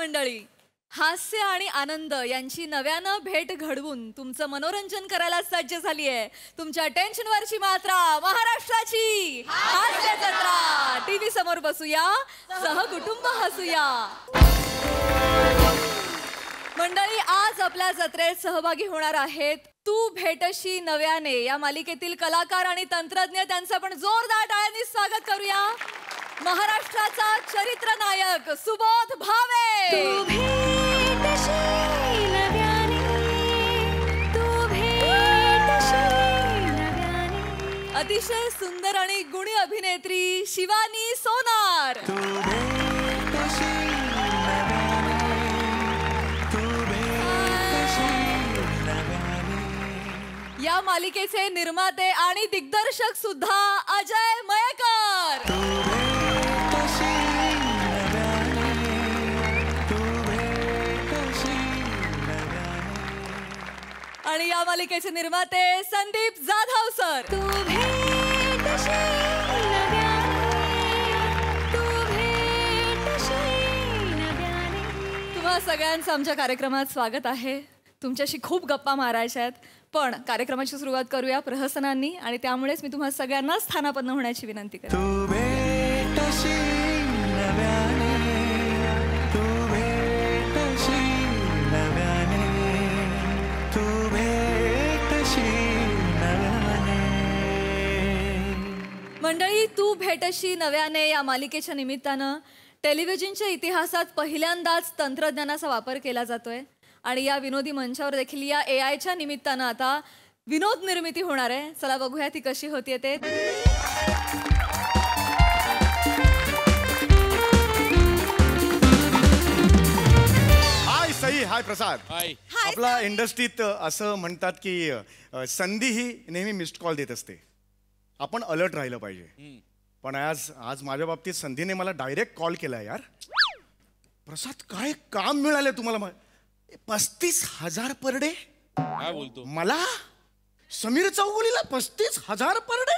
मंडळी, हास्य आणि आनंद यांची नव्यानं भेट घडवून तुमचं मनोरंजन करायला सज्ज झाली आहे तुमच्या टेन्शनवरची मात्रा महाराष्ट्राची हास्य जत्रा. टीव्ही समोर बसूया, सहकुटुंब हसूया. मंडळी, आज आपल्या जत्रेत सहभागी होणार आहेत तू भेटशी नव्याने या मालिकेतील कलाकार आणि तंत्रज्ञ. त्यांचं आपण जोरदार टाळ्यांनी स्वागत करूया. महाराष्ट्राचा चरित्र नायक सुबोध भावे. तू भेटशी नव्याने, तू भेटशी नव्याने. अतिशय सुंदर आणि गुणी अभिनेत्री शिवानी सोनार. या मालिकेचे निर्माते आणि दिग्दर्शक सुद्धा अजय मयेकर. आणि या मालिकेचे निर्माते संदीप जाधव सर. तुम्हा सगळ्यांचं आमच्या भेटण्यात स्वागत आहे. तुमच्याशी खूप गप्पा मारायच्या आहेत, पण कार्यक्रमाची सुरुवात करूया प्रहसनांनी. आणि त्यामुळेच मी तुम्हा सगळ्यांना स्थानापन्न होण्याची विनंती करते. मंडळी, तू भेटशी नव्याने या मालिकेच्या निमित्तानं टेलिव्हिजनच्या इतिहासात पहिल्यांदाच तंत्रज्ञानाचा वापर केला जातोय. आणि या विनोदी मंचावर देखील या AIच्या निमित्तानं आता विनोद निर्मिती होणार आहे. चला बघूया ती कशी होतीये ते. हाय सई, हाय प्रसाद. आपला इंडस्ट्रीत असं म्हणतात की संधी ही नेहमी मिस्ड कॉल देत असते. आपण अलर्ट राहिलं पाहिजे. पण आज माझ्या बाबतीत संधीने मला डायरेक्ट कॉल केला. यार प्रसाद, काय काम मिळाले तुम्हाला? 35,000 पर डे. काय बोलतो? मला समीर चौगुलीला 35,000 पर डे?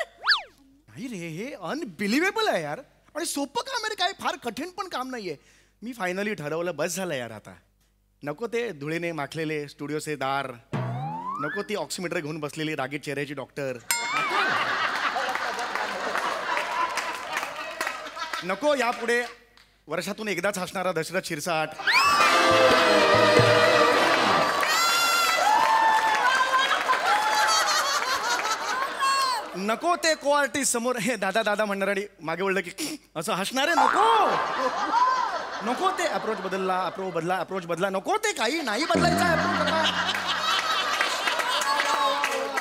नाही रे, हे अनबिलिव्हेबल आहे यार. आणि सोपं काम आहे, काय फार कठीण पण काम नाहीये. मी फायनली ठरवलं, बस झालं यार. आता नको ते धुळीने माखलेले स्टुडिओचे दार, नको ती ऑक्सिमीटर घेऊन बसलेली रागीत चेहऱ्याची डॉक्टर, नको यापुढे वर्षातून एकदाच हसणारा दशरथ शिरसाट, नको ते को आर्टिस्ट समोर हे दादा दादा म्हणणारी मागे वळलं की असं हसणारे. नको ते अप्रोच बदला, नको ते काही नाही बदलायचं.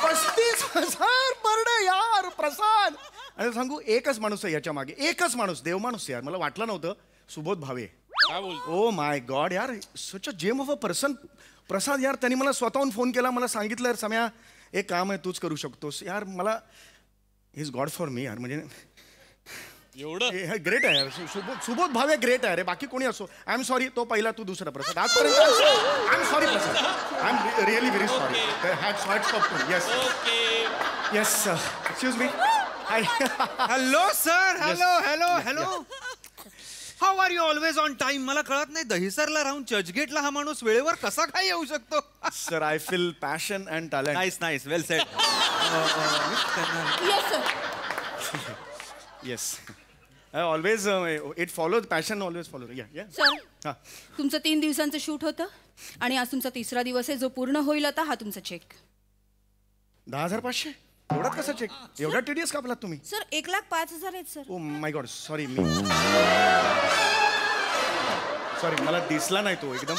35,000 पर डे यार प्रसाद. आणि सांगू, एकच माणूस आहे याच्या मागे, एकच माणूस, देव माणूस यार. मला वाटलं नव्हतं. Subodh Bhave. Oh my God यार, सच a gem of a person. प्रसाद यार, त्यांनी मला स्वतःहून फोन केला, मला सांगितलं सम्या एक काम आहे, तूच करू शकतोस. यार मला इज गॉड फॉर मी यार. म्हणजे एवढं ग्रेट आहे यार. सुबोध भावे ग्रेट आहे रे. बाकी कोणी असो, आय एम सॉरी, तो पहिला, तू दुसरा. प्रसाद आजपर्यंत I am sorry Prasad, I am really very sorry. Yes yes, excuse me. Hello sir. Hello. How are you always on time? मला कळत नाही, दहिसरला राहून चर्चगेटला हा माणूस वेळेवर कसा काय येऊ शकतो? Sir, I feel passion and talent. Nice, well sed. Yes, always it follows, passion always follow. Sir, तुमचं 3 दिवसांचं शूट होतं आणि आज तुमचा 3रा दिवस आहे, जो पूर्ण होईल आता. हा तुमचा चेक. 10,500 एवढाच कसा चेक? एवढा टीडीएस कापलात तुम्ही? सर, 1,05,000 आहेत sir. Oh my God, sorry. Sorry, मला दिसला नाही तो एकदम.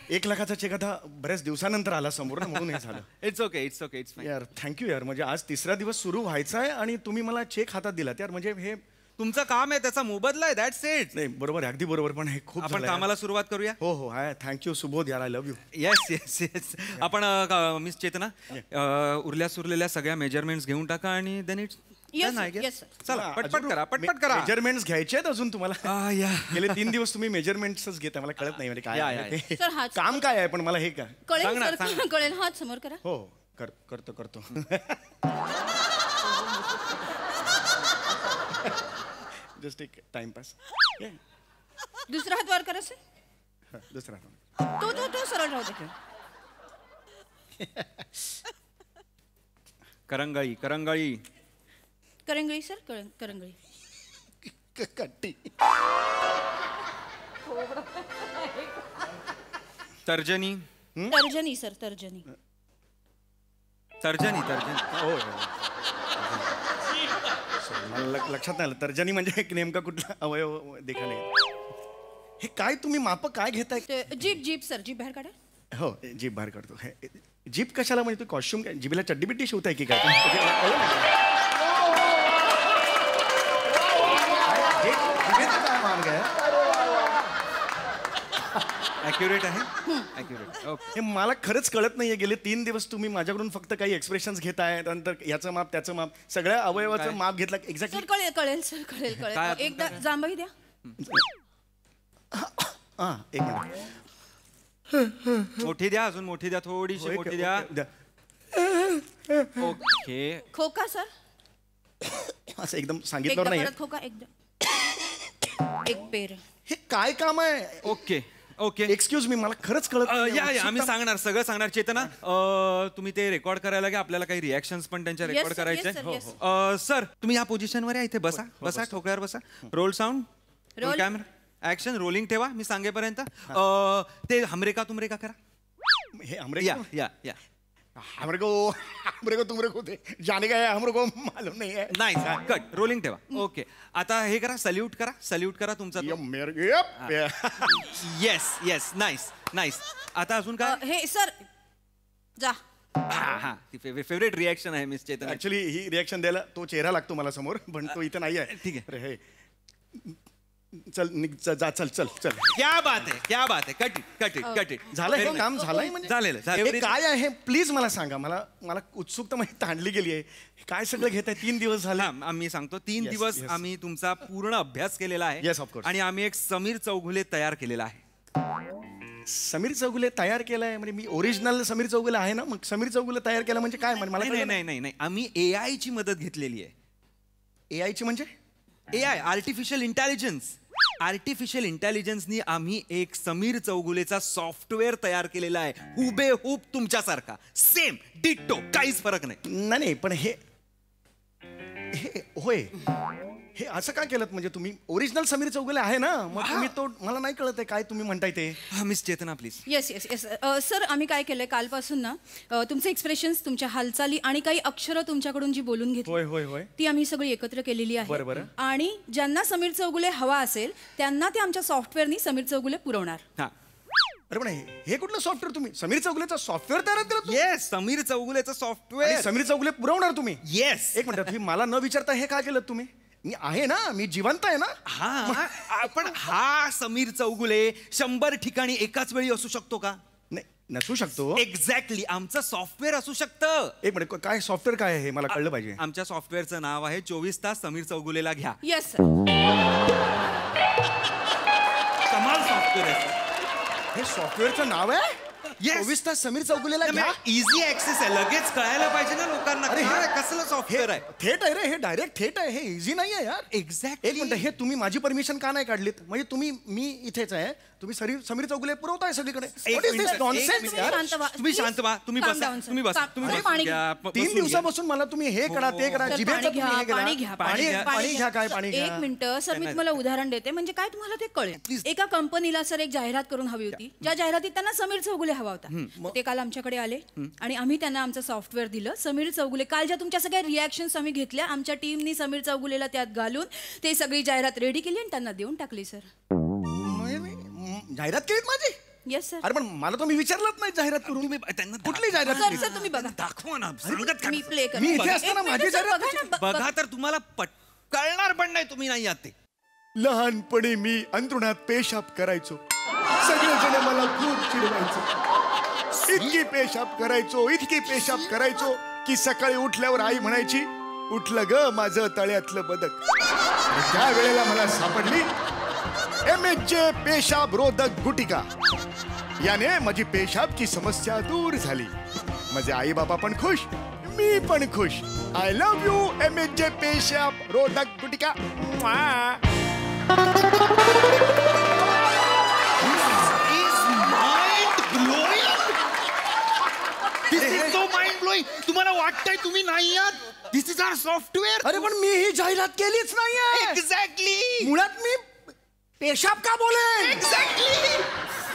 1 लाखाचा चेक आता बऱ्याच दिवसानंतर आला समोर ना, म्हणून हे झालं. It's okay. यार थँक्यू यार. म्हणजे आज 3रा दिवस सुरू व्हायचा आहे आणि तुम्ही मला चेक हातात दिलात यार. म्हणजे हे तुमचं काम आहे, त्याचा मोबदला आहे. That's it. नाही, बरोबर आहे, अगदी बरोबर. पण हे खूप आपण कामाला सुरुवात करूया. हो, हाय, थँक्यू सुबोध यार, आय लव्ह यू. येस. आपण मिस चेतना, उरल्या सुरलेल्या सगळ्या मेजरमेंट्स घेऊन टाका आणि देन इट्स. चला पटपट करा. मेजरमेंट्स घ्यायचे आहेत अजून तुम्हाला? गेले 3 दिवस तुम्ही मेजरमेंट्सच घेता. मला कळत नाही म्हणजे काय काम काय आहे, पण मला हे काय कळेल. हात समोर करा. हो, करतो. जस्ट एक टाइमपास. दुसरा हात वर करा सर. दुसरा तो सरळ राहू दे खेळ. करंगळी करंगळी करंगळी सर करंगळी. कट्टी. तर्जनी तर्जनी सर तर्जनी. तर्जनी तर्जनी. हो मला लक्षात नाही आलं. तर्जनी म्हणजे एक नेमका कुठला अवयव देखा नाही. हे काय तुम्ही माप काय घेताय? जीप जीप सर जीप बाहेर काढा. हो जीप बाहेर काढतो. जीप कशाला म्हणजे तू कॉस्ट्युम काय जिबीला चड्डी बिड्डी शिवताय की काय? ॲक्युरेट आहे ॲक्युरेट. हे मला खरंच कळत नाहीये. गेले 3 दिवस तुम्ही माझ्याकडून फक्त काही एक्सप्रेशन्स घेताय, नंतर याचं माप त्याचं माप सगळ्या अवयवाचं माप घेतलं एक्झॅक्टली. सर कळेल कळेल सर कळेल काय कळेल. आपण एकदा जांभई द्या. हा एक मिनिट. मोठी द्या अजून मोठी द्या थोडीशी मोठी द्या. ओके. खोका सर. असं एकदम सांगितलं एकदा नाही. परत खोका एकदा. एक पेर. हे काय काम आहे? Okay okay. एक्सक्यूज मी मला खरंच कळत नाहीये. या आम्ही सांगणार सगळं सांगणार. चेतना तुम्ही ते रेकॉर्ड करायला घ्या. आपल्याला काही रिॲक्शन्स पण त्यांच्या रेकॉर्ड sir, yes, sir, करायचे. yes. सर तुम्ही या पोझिशनवर या. इथे बसा बसा ठोकळ्यावर बसा. Roll sound Roll. Camera action rolling ठेवा मी सांगेपर्यंत. ते हमरेका तुमरेका करा. हे हमरे या या या. हमरे को तुमरे को थे जाने का है, हमरे को मालूम नहीं है. नाही कट रोलिंग ठेवा. ओके आता हे करा सल्यूट करा तुमचा. ये मेरे yup. Yes yes nice nice. आता अजून काय? हे सर जा. हा हा ती फेवरेट रिॲक्शन आहे मिस चेतना. ऍक्च्युली ही रिॲक्शन द्यायला तो चेहरा लागतो मला समोर, पण तो इथं नाही आहे. ठीक आहे. अरे हे चल जा चल चल चल. क्या बात आहे कट इट. झालंय हे काम झालंय म्हणजे झालेलं हे काय आहे प्लीज मला सांगा. मला उत्सुकता माहिती ताणली गेली आहे. काय सगळं घेत आहे? 3 दिवस झाले. आम्ही सांगतो 3 Yes, दिवस yes. आम्ही तुमचा पूर्ण अभ्यास केलेला आहे. Yes, of course. आणि आम्ही एक समीर चौगुले तयार केलेला आहे. समीर चौगुले तयार केलाय म्हणजे मी ओरिजिनल समीर चौगुले आहे ना. मग समीर चौगुले तयार केला म्हणजे काय? मला नाही नाही नाही नाही आम्ही AI ची मदत घेतलेली आहे. AI ची म्हणजे AI आर्टिफिशियल इंटेलिजन्सनी आम्ही एक समीर चौगुलेचा सॉफ्टवेअर तयार केलेला आहे. हुबेहूब तुमच्यासारखा सेम डिट्टो काहीच फरक नाही. नाही पण हे होय हे असं काय केलं म्हणजे तुम्ही? ओरिजिनल समीर चौगुले आहे ना. मग तुम्ही तो मला नाही कळत आहे काय तुम्ही म्हणताय ते. Miss Chetna please. Yes yes yes sir आम्ही काय केलंय कालपासून ना तुमचे एक्सप्रेशन्स तुमच्या हालचाली आणि काही अक्षरं तुमच्याकडून जी बोलून घेतली होय होय होय ती आम्ही सगळी एकत्र केलेली आहे. बरं. आणि ज्यांना समीर चौगुले हवा असेल त्यांना ते आमच्या सॉफ्टवेअरनी समीर चौगुले पुरवणार. हा अरे पण हे कुठलं सॉफ्टवेअर? तुम्ही समीर चौगुलेचा सॉफ्टवेअर तयार केलं? येस समीर चौगुलेचं सॉफ्टवेअर. समीर चौगुले पुरवणार तुम्ही? येस. एक मिनिट तुम्ही मला न विचारता हे काय केलं तुम्ही? मी आहे ना, मी जिवंत आहे ना. हा पण हा समीर चौगुले 100 ठिकाणी एकाच वेळी असू शकतो का? नाही नसू शकतो. एक्झॅक्टली आमचं सॉफ्टवेअर असू शकतं. एक मिनिट काय सॉफ्टवेअर काय आहे हे मला कळलं पाहिजे. आमच्या सॉफ्टवेअरचं नाव आहे 24 तास समीर चौगुलेला घ्या. Yes sir. कमाल सॉफ्टवेअर आहे. हे सॉफ्टवेअरचं नाव आहे? 24 तास समीर चौगुलेला घ्या. इझी ऍक्सेस आहे. लगेच कळायला पाहिजे ना लोकांना. अरे काय कसलं सॉफ्टवेअर आहे? थेट आहे रे. हे डायरेक्ट थेट आहे. हे इझी नाही आहे यार. एक्झॅक्ट. एक मिनिट हे तुम्ही माझी परमिशन का नाही काढलीत? म्हणजे मी इथेच आहे. तुम्ही समीर चौगुले पुरवताय सगळीकडे. What is this nonsense यार? तुम्ही शांत व्हा. तुम्ही बसा. तुम्ही बसा. तुम्ही पाणी घ्या. 3 दिवसापासून मला तुम्ही हे करा ते करा. सर, जिभेचं पाणी तुम्ही हे घ्या, करा. पाणी घ्या, पाणी घ्या काय पाणी घ्या. एक मिनिट सर मी तुम्हाला उदाहरण देते म्हणजे काय तुम्हाला ते कळेल. एका कंपनीला सर एक जाहिरात करून हवी होती. ज्या जाहिरातीत त्यांना समीर चौगुले हवा होता. ते काल आमच्याकडे आले आणि आम्ही त्यांना आमचं सॉफ्टवेअर दिलं. समीर चौगुले काल ज्या तुमच्या सगळ्या रिॲक्शन्स आम्ही घेतल्या आमच्या टीमनी समीर चौगुलेला त्यात घालून ते सगळी जाहिरात रेडी केली आणि त्यांना देऊन टाकली सर. जाहिरात केलीत माझी? Yes sir. अरे पण मला तुम्ही विचारलंच नाही जाहिरात करून. तुम्ही त्यांना कुठली जाहिरात सर केली? सर तुम्ही बघा. दाखवा ना. सांगत मी प्ले करते. मी इथे बघा. असताना एक माझी मिनिट सर, जाहिरात बघा ना, बघा तर तुम्हाला कळणार पण नाही तुम्ही नाही आते. लहानपणी मी अंथरुणात पेशाब करायचो. सगळेजण मला खूप चिडवायचे. इतकी पेशाब करायचो की सकाळी उठल्यावर आई म्हणायची उठलं ग माझं तळ्यातलं बदक. त्या वेळेला मला सापडली MHJ पेशाब रोधक गुटिका. याने माझी पेशाबची समस्या दूर झाली. माझे आई बाबा पण खुश, मी पण खुश. आय लव्ह यू MHJ पेशाब रोधक गुटिका. वाटतंय तुम्ही नाही आहात. दिस इज आवर सॉफ्टवेअर. अरे पण मी ही जाहिरात केलीच नाहीये. एक्झॅक्टली. मुळात मी पेशाब का बोले. एक्झॅक्टली.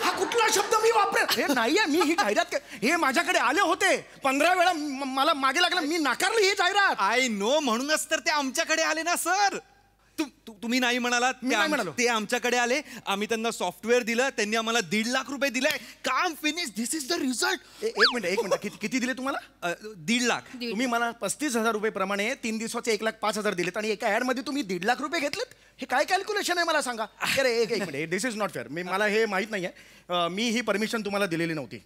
हा कुठला शब्द मी वापरेल. हे नाहीये, मी ही जाहिरात हे माझ्याकडे आले होते 15 वेळा मला मागे लागला, मी नाकारली ही जाहिरात. आय नो, म्हणूनच तर ते आमच्याकडे आले ना सर. तुम्ही नाही म्हणालात. मी नाही म्हणालो. ते आमच्याकडे आले, आम्ही त्यांना सॉफ्टवेअर दिलं, त्यांनी आम्हाला 1.5 लाख रुपये दिले. काम finish. This is the result. एक मिनिट किती दिले तुम्हाला. 1.5 लाख. तुम्ही मला 35,000 रुपये प्रमाणे 3 दिवसाचे 1,05,000 दिलेत आणि एका ऍड मध्ये तुम्ही 1.5 लाख रुपये घेतलेत. हे काय कॅल्क्युलेशन आहे मला सांगा. अरे एक minute, this is not fair. मला हे माहित नाहीये. मी ही परमिशन तुम्हाला दिलेली नव्हती.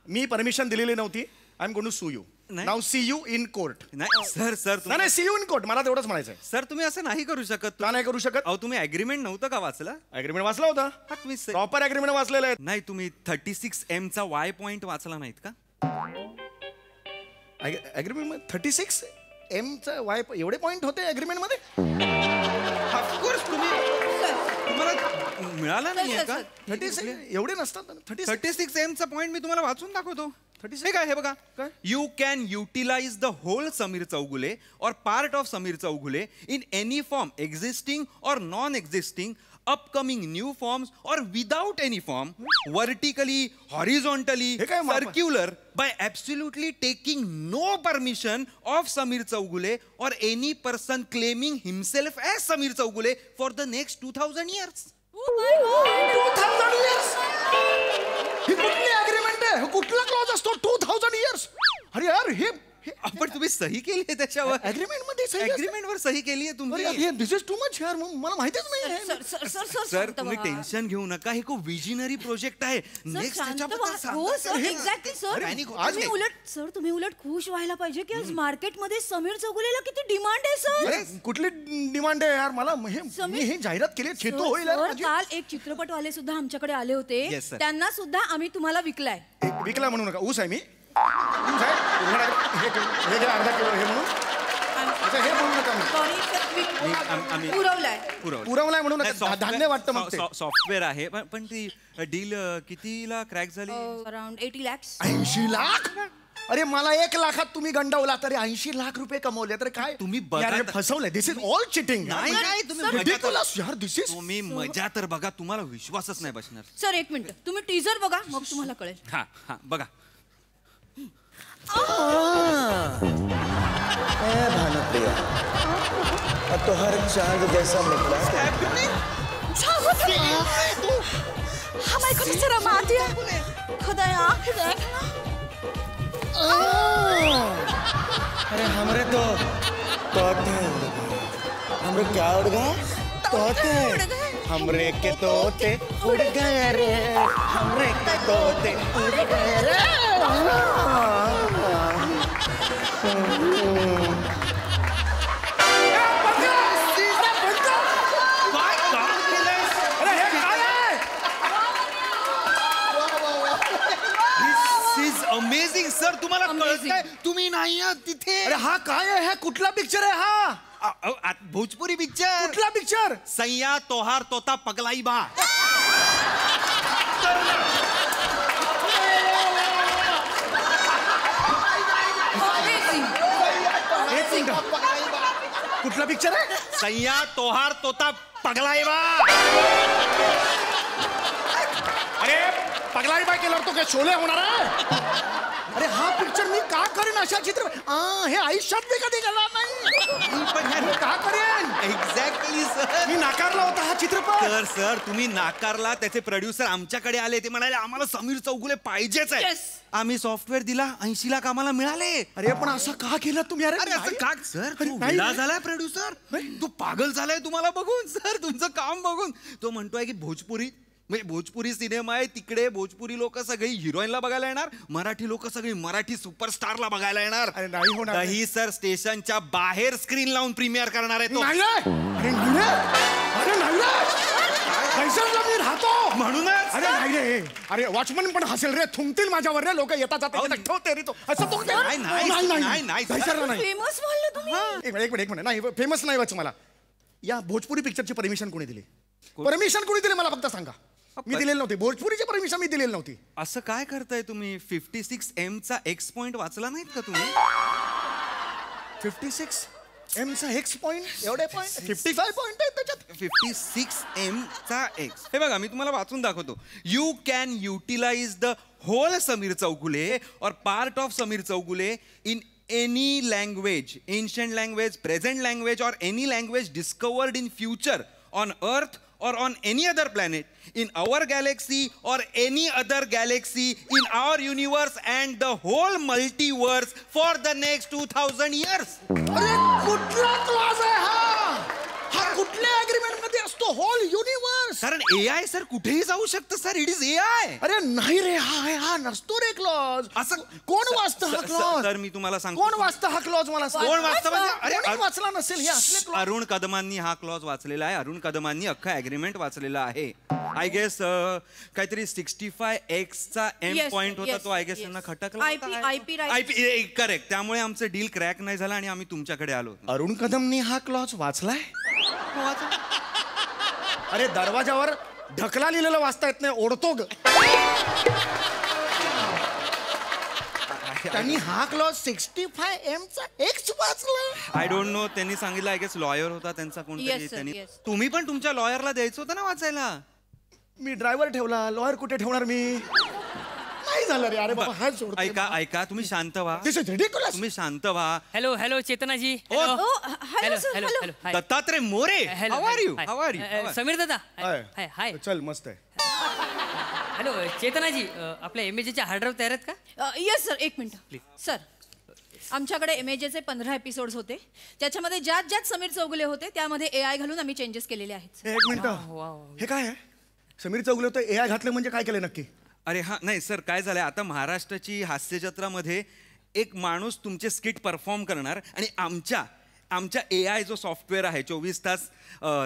मी परमिशन दिलेली नव्हती. I am going to sue you. Now see you in court. नाही सर नाही सी यू इन कोर्ट. मला तेवढंच म्हणायचं आहे. सर तुम्ही असं नाही करू शकत. का नाही करू शकत. अहो तुम्ही अग्रीमेंट नव्हतं का वाचला. अग्रीमेंट वाचला होता. तुम्ही प्रॉपर अग्रीमेंट वाचलेलं आहे. नाही तुम्ही 36M चा Y पॉइंट वाचला नाहीत का. अग्रीमेंट मध्ये 36M चा वाय एवढे पॉइंट होते अग्रीमेंट मध्ये. ऑफकोर्स तुम्हाला मिळाला नाहीये का. 36 एवढे नसतात. 36M चा पॉइंट मी तुम्हाला वाचून दाखवतो. 36 काय हे बघा. You can utilize the whole Sameer Chougule or part of Sameer Chougule in any form existing or non existing, upcoming new forms or without any form, vertically, horizontally, circular, by absolutely taking no permission of Samir Chaugule or any person claiming himself as Samir Chaugule for the next 2000 years. Oh my God! 2000 years? ही कुठली agreement आहे. हे कुठला clause असतो 2000 years. अरे यार हे आपण तुम्ही सही केली आहे त्याच्यावर. अग्रीमेंट मध्ये सही. अग्रीमेंट वर सही केली आहे तुम्ही. दिस इज टू मच यार. मला माहितीच नाही. सर तुम्ही टेन्शन घेऊ नका. हे खूप विजनरी प्रोजेक्ट आहे. नेक्स्ट तुम्ही उलट खुश व्हायला पाहिजे की आज मार्केटमध्ये समीर चौगुलेला किती डिमांड आहे सर. कुठली डिमांड आहे यार. मला मी ही जाहिरात केली खेतो होईल. काल एक चित्रपटवाले सुद्धा आमच्याकडे आले होते. Yes, sir. त्यांना सुद्धा आम्ही तुम्हाला विकलाय. विकला म्हणू नका. ऊस आहे मी. ऊस आहे. हे अर्धा किलो हे म्हणून हे म्हणू नका. पुरवलाय म्हणू नका. धान्य वाटतं मग ते. सॉफ्टवेअर आहे पण ती डील कितीला क्रॅक झाली. Around 80 lakhs. 80 लाख. अरे मला 1 लाखात तुम्ही गंडवला तरी 80 लाख रुपये कमवले तर काय तुम्ही फसवलंय. दिस इज ऑल चिटिंग. तुम्ही मजा तर बघा. तुम्हाला विश्वासच नाही बसणार. सर एक मिनिट तुम्ही टीजर बघा मग तुम्हाला कळेल. हा बघा. भानुप्रिया अब तो हर चांद जैसा निकला. हमारे को तो जरा मार दिया. खुदाया अरे हमरे तो तोते हमरे क्या उड़ गए. तोते हमरे के तोते उड़ गए रे. हमरे के तोते उड़ गए रे. Amazing sir. तुम्हाला कळतंय तुम्ही नाही आहात तिथे. अरे हा काय आहे. कुठला पिक्चर आहे हा. भोजपुरी पिक्चर. कुठला पिक्चर. सैया तोहार तोता पगलाई बा. कुठला पिक्चर आहे. सैया तोहार तोता पगलाई बा. अरे पगलाई बाय केल्यावर तो काय शोले होणार आहे. अरे हा पिक्चर मी का करेन अशा चित्र. हे आयुष्यात मी कधी करणार नाही. पण का करेन. Exactly sir. मी नाकारला होता हा चित्रपट. सर तुम्ही नाकारला. त्याचे प्रोड्युसर आमच्याकडे आले. ते म्हणाले आम्हाला समीर चौगुले पाहिजेच आहे. आम्ही सॉफ्टवेअर दिला. 80 लाख आम्हाला मिळाले. अरे पण असं का केलं तुम्ही. अरे असं का सर. तो झालाय प्रोड्युसर. तो पागल झालाय तुम्हाला बघून सर. तुमचं काम बघून. तो म्हणतोय की भोजपुरी सिनेमा आहे. तिकडे भोजपुरी लोक सगळी हिरोईनला बघायला येणार. मराठी लोक सगळी मराठी सुपरस्टारला बघायला येणार. अरे नाही होणार. ही सर स्टेशनच्या बाहेर स्क्रीन लावून प्रीमियर करणार आहे तो. मी राहतो म्हणूनच. अरे नाही रे. अरे वॉचमन पण हसेल रे. थुंकतील माझ्यावर रे लोक. येतात ठेवते रे तो. असं तो नाही. फेमस बोलले तुम्ही. एक मिनिट नाही फेमस नाही वाच. मला या भोजपुरी पिक्चरची परमिशन कोणी दिली. परमिशन कोणी दिली मला फक्त सांगा. मी दिलेली नव्हती. भोजपुरीची परमिशन मी दिलेली नव्हती. असं काय करताय तुम्ही. 56M चा X पॉइंट वाचला नाहीत का तुम्ही. 56 एमचा एक्स पॉइंट एवढे पॉइंट 55 पॉइंट आहे त्याच्यात 56 M चा एक्स. हे बघा मी तुम्हाला वाचून दाखवतो. You can utilize the whole Sameer Chougule or part of Sameer Chougule in any language, ancient language, present language or any language discovered in future on earth or on any other planet, in our galaxy or any other galaxy, in our universe and the whole multiverse for the next 2000 years. अरे कुठला clause आहे हा कुठल्या agreement मध्ये असतो hole universe? कारण AI sir कुठेही जाऊ शकतं सर. It is AI. अरे नाही रे हा नसतो रे क्लॉज. असं कोण वाचतं हा क्लॉज? तर मी तुम्हाला सांगतो. कोण वाचतं हा क्लॉज मला सांग. कोण वाचतं म्हणजे अरे वाचला नसेल हे असले clause. अरुण कदमांनी हा क्लॉज वाचलेला आहे. अरुण कदमांनी अख्खा अग्रीमेंट वाचलेला आहे. आय गेस काहीतरी 65X चा एम Yes, पॉइंट होता yes, तो आय गेस yes. त्यांना खटकला IP right. करेक्ट. त्यामुळे आमचं डील क्रॅक नाही झालं आणि आम्ही तुमच्याकडे आलो. अरुण कदमनी हा क्लॉज वाचलाय? अरे दरवाजावर ढकला लिहिलेलं वाचता येत नाही ओढतो ग. त्यांनी हा क्लॉज 65M चा एक्स वाचला. I don't know. त्यांनी सांगितलं आय गेस लॉयर होता त्यांचा कोणतरी. Yes, sir, त्यांनी yes. तुम्ही पण तुमच्या लॉयरला द्यायचं होतं ना वाचायला. मी ड्रायव्हर ठेवला लॉयर कुठे ठेवणार मी? नाही झालं रे. अरे बाबा हा सोड. ऐका तुम्ही शांत व्हा. This is ridiculous. तुम्ही शांत व्हा. Hello Chetnaji. Hello sir hello. Hi. Dattatray More. Hello, how are you? Hi. How are you? Sameer दादा. हाय. हाय. चल मस्त आहे. हॅलो चेतनाजी, आपल्या एमएजेच्या हार्ड ड्राईव्ह तयार आहेत का? येस सर एक मिनिट सर. आमच्याकडे एमएजेचे 15 एपिसोड्स होते. त्याच्यामध्ये ज्यात समीर चौगुले होते त्यामध्ये AI घालून आम्ही चेंजेस केलेले आहेत. एक मिनिट हे काय आहे? समीर चौगुले तर AI घातलं म्हणजे काय केलं नक्की? अरे हा नाही सर काय झालंय आता महाराष्ट्राची हास्यजत्रामध्ये एक माणूस तुमचे स्किट परफॉर्म करणार आणि आमच्या AI जो सॉफ्टवेअर आहे 24 तास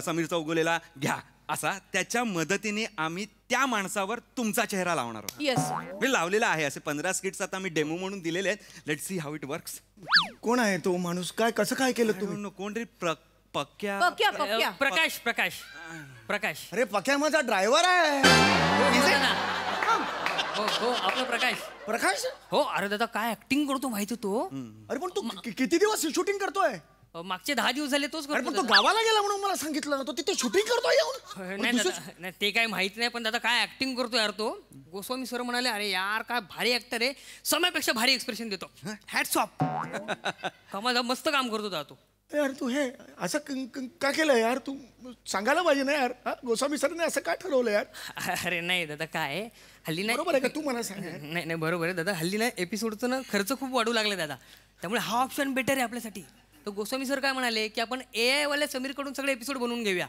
समीर चौगुलेला घ्या असा त्याच्या मदतीने आम्ही त्या माणसावर तुमचा चेहरा लावणार आहोत. येस मी लावलेला आहे. असे 15 स्किट्स आता मी डेमो म्हणून दिलेले आहेत. Let's see how it works. कोण आहे तो माणूस? कसं काय केलं तुम्ही? कोण रे पक्क्या पक्या. प्रकाश. अरे पक्या माझा ड्रायव्हर आहे. हो आपला प्रकाश. हो. अरे दादा काय ऍक्टिंग करतो माहिती तो. अरे पण तू किती दिवस शूटिंग करतोय? मागचे 10 दिवस झाले तोच अरे पण करतो तो गावाला गेला म्हणून मला सांगितलं. तो तिथे शूटिंग करतोय येऊन. नाही दादा, नाही ते काय माहित नाही पण दादा काय ऍक्टिंग करतो यार तो. गोस्वामी सर म्हणाले अरे यार काय भारी ऍक्टर आहे, समयापेक्षा भारी एक्सप्रेशन देतो. Hats off. कमाल मस्त काम करतो दादा तो. यार तू हे असं का केलं यार? तू सांगायला पाहिजे ना यार. गोस्वामी सरने असं काय ठरवलं यार? अरे नाही दादा काय हल्ली नाही. बरोबर आहे का? तू मला सांग. नाही बरोबर आहे दादा. हल्ली नाही एपिसोडचा ना खर्च खूप वाढू लागला दादा. त्यामुळे हा ऑप्शन बेटर आहे आपल्यासाठी. तर गोस्वामी सर काय म्हणाले की आपण AI वाल्या समीर कडून सगळे एपिसोड बनवून घेऊया.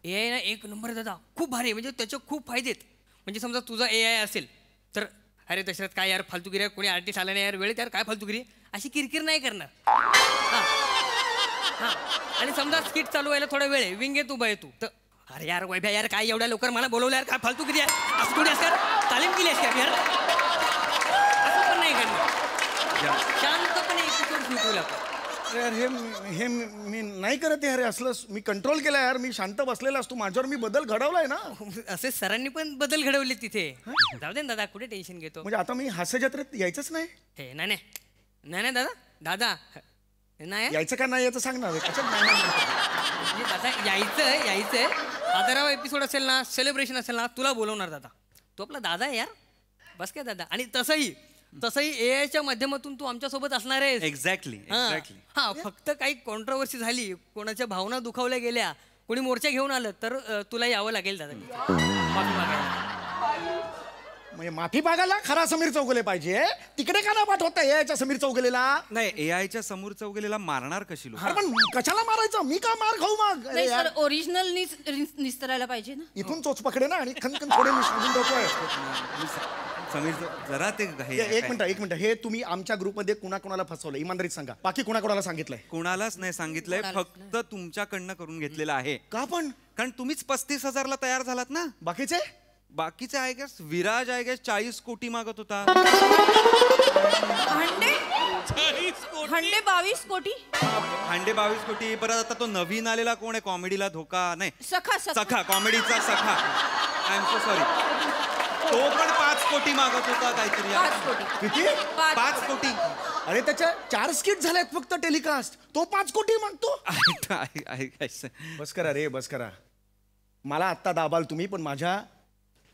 AI ना एक नंबर दादा खूप भारी आहे. म्हणजे त्याचे खूप फायदे आहेत. म्हणजे समजा तुझा AI असेल तर अरे दशरथ काय यार फालतूगिरी आहे, कोणी आर्टिस्ट आला नाही यार वेळेत यार काय फालतूगिरी अशी किरकिर नाही करणार. हां आणि समजा स्किट चालू व्हायला थोडा वेळ आहे, विंग आहे तू बाय तू तर अरे यार वैभ्या यार काय एवढ्या लवकर मला बोलवलं यार काय फालतूगिरी आहे असं थोडी असणार. तालीम केली असते यार असं पण नाही करणार. शांतपणे एपिसोड शूट होईल आपण. यार हे मी नाही करत यार. असलं मी कंट्रोल केलं यार. मी शांत बसलेला असतो. माझ्यावर मी बदल घडवलाय ना. असे सरांनी पण बदल घडवले तिथे. जाऊ दे ना दादा कुठे टेन्शन घेतो. म्हणजे आता मी हास्य जत्रेत यायचंच नाही? हे नाही दादा नाही यायचं का नाही याचं सांग ना. म्हणजे दादा यायचंय आधारावा एपिसोड असेल ना, सेलिब्रेशन असेल ना, तुला बोलवणार दादा. तू आपला दादा आहे यार. बस काय दादा. आणि तसंही AI च्या माध्यमातून तू आमच्या सोबत असणार आहेस. एक्झॅक्टली. हा फक्त काही कॉन्ट्रोवर्सी झाली, कोणाच्या भावना दुखावल्या गेल्या, कोणी मोर्चा घेऊन आलं तर तुला यावं लागेल दादा. माफी मागायला. म्हणजे माफी मागायला खरा समीर चौगुले पाहिजे. तिकडे का ना पाठवता याच्या समीर चौगुलेला? नाही AIच्या समोर चौगुलेला मारणार कशी लोक? अरे पण कशाला मारायचं? मी का मार खाऊ मग? नाही सर ओरिजिनल निस्तरायला पाहिजे ना. इथून चोच पकडे ना आणि खनखन थोडे मी सांगून ठेवतोय. समीर जरा ते एक मिनिट हे तुम्ही आमच्या ग्रुपमध्ये कुणाला फसवलं इमानदारीत सांगा. बाकी कुणाला सांगितलंय? कोणालाच नाही सांगितलंय. फक्त तुमच्याकडनं करून घेतलेलं आहे. का पण? कारण तुम्हीच 35,000ला तयार झालात ना. बाकीचे आहे गेस विराज आहे गेस 40 कोटी मागत होता. हंडे 22 कोटी. हांडे 22 कोटी. परत आता तो नवीन आलेला कोण आहे कॉमेडीला धोका नाही सखा कॉमेडीचा सखा. I am so sorry. तो पण 5 कोटी मागत होता काहीतरी. 5 कोटी. किती? 5 कोटी. अरे त्याच्या 4 स्किट झाल्यात फक्त टेलिकास्ट, तो 5 कोटी मागतो. बस करा रे, बस करा. मला आत्ता दाबाल तुम्ही, पण माझ्या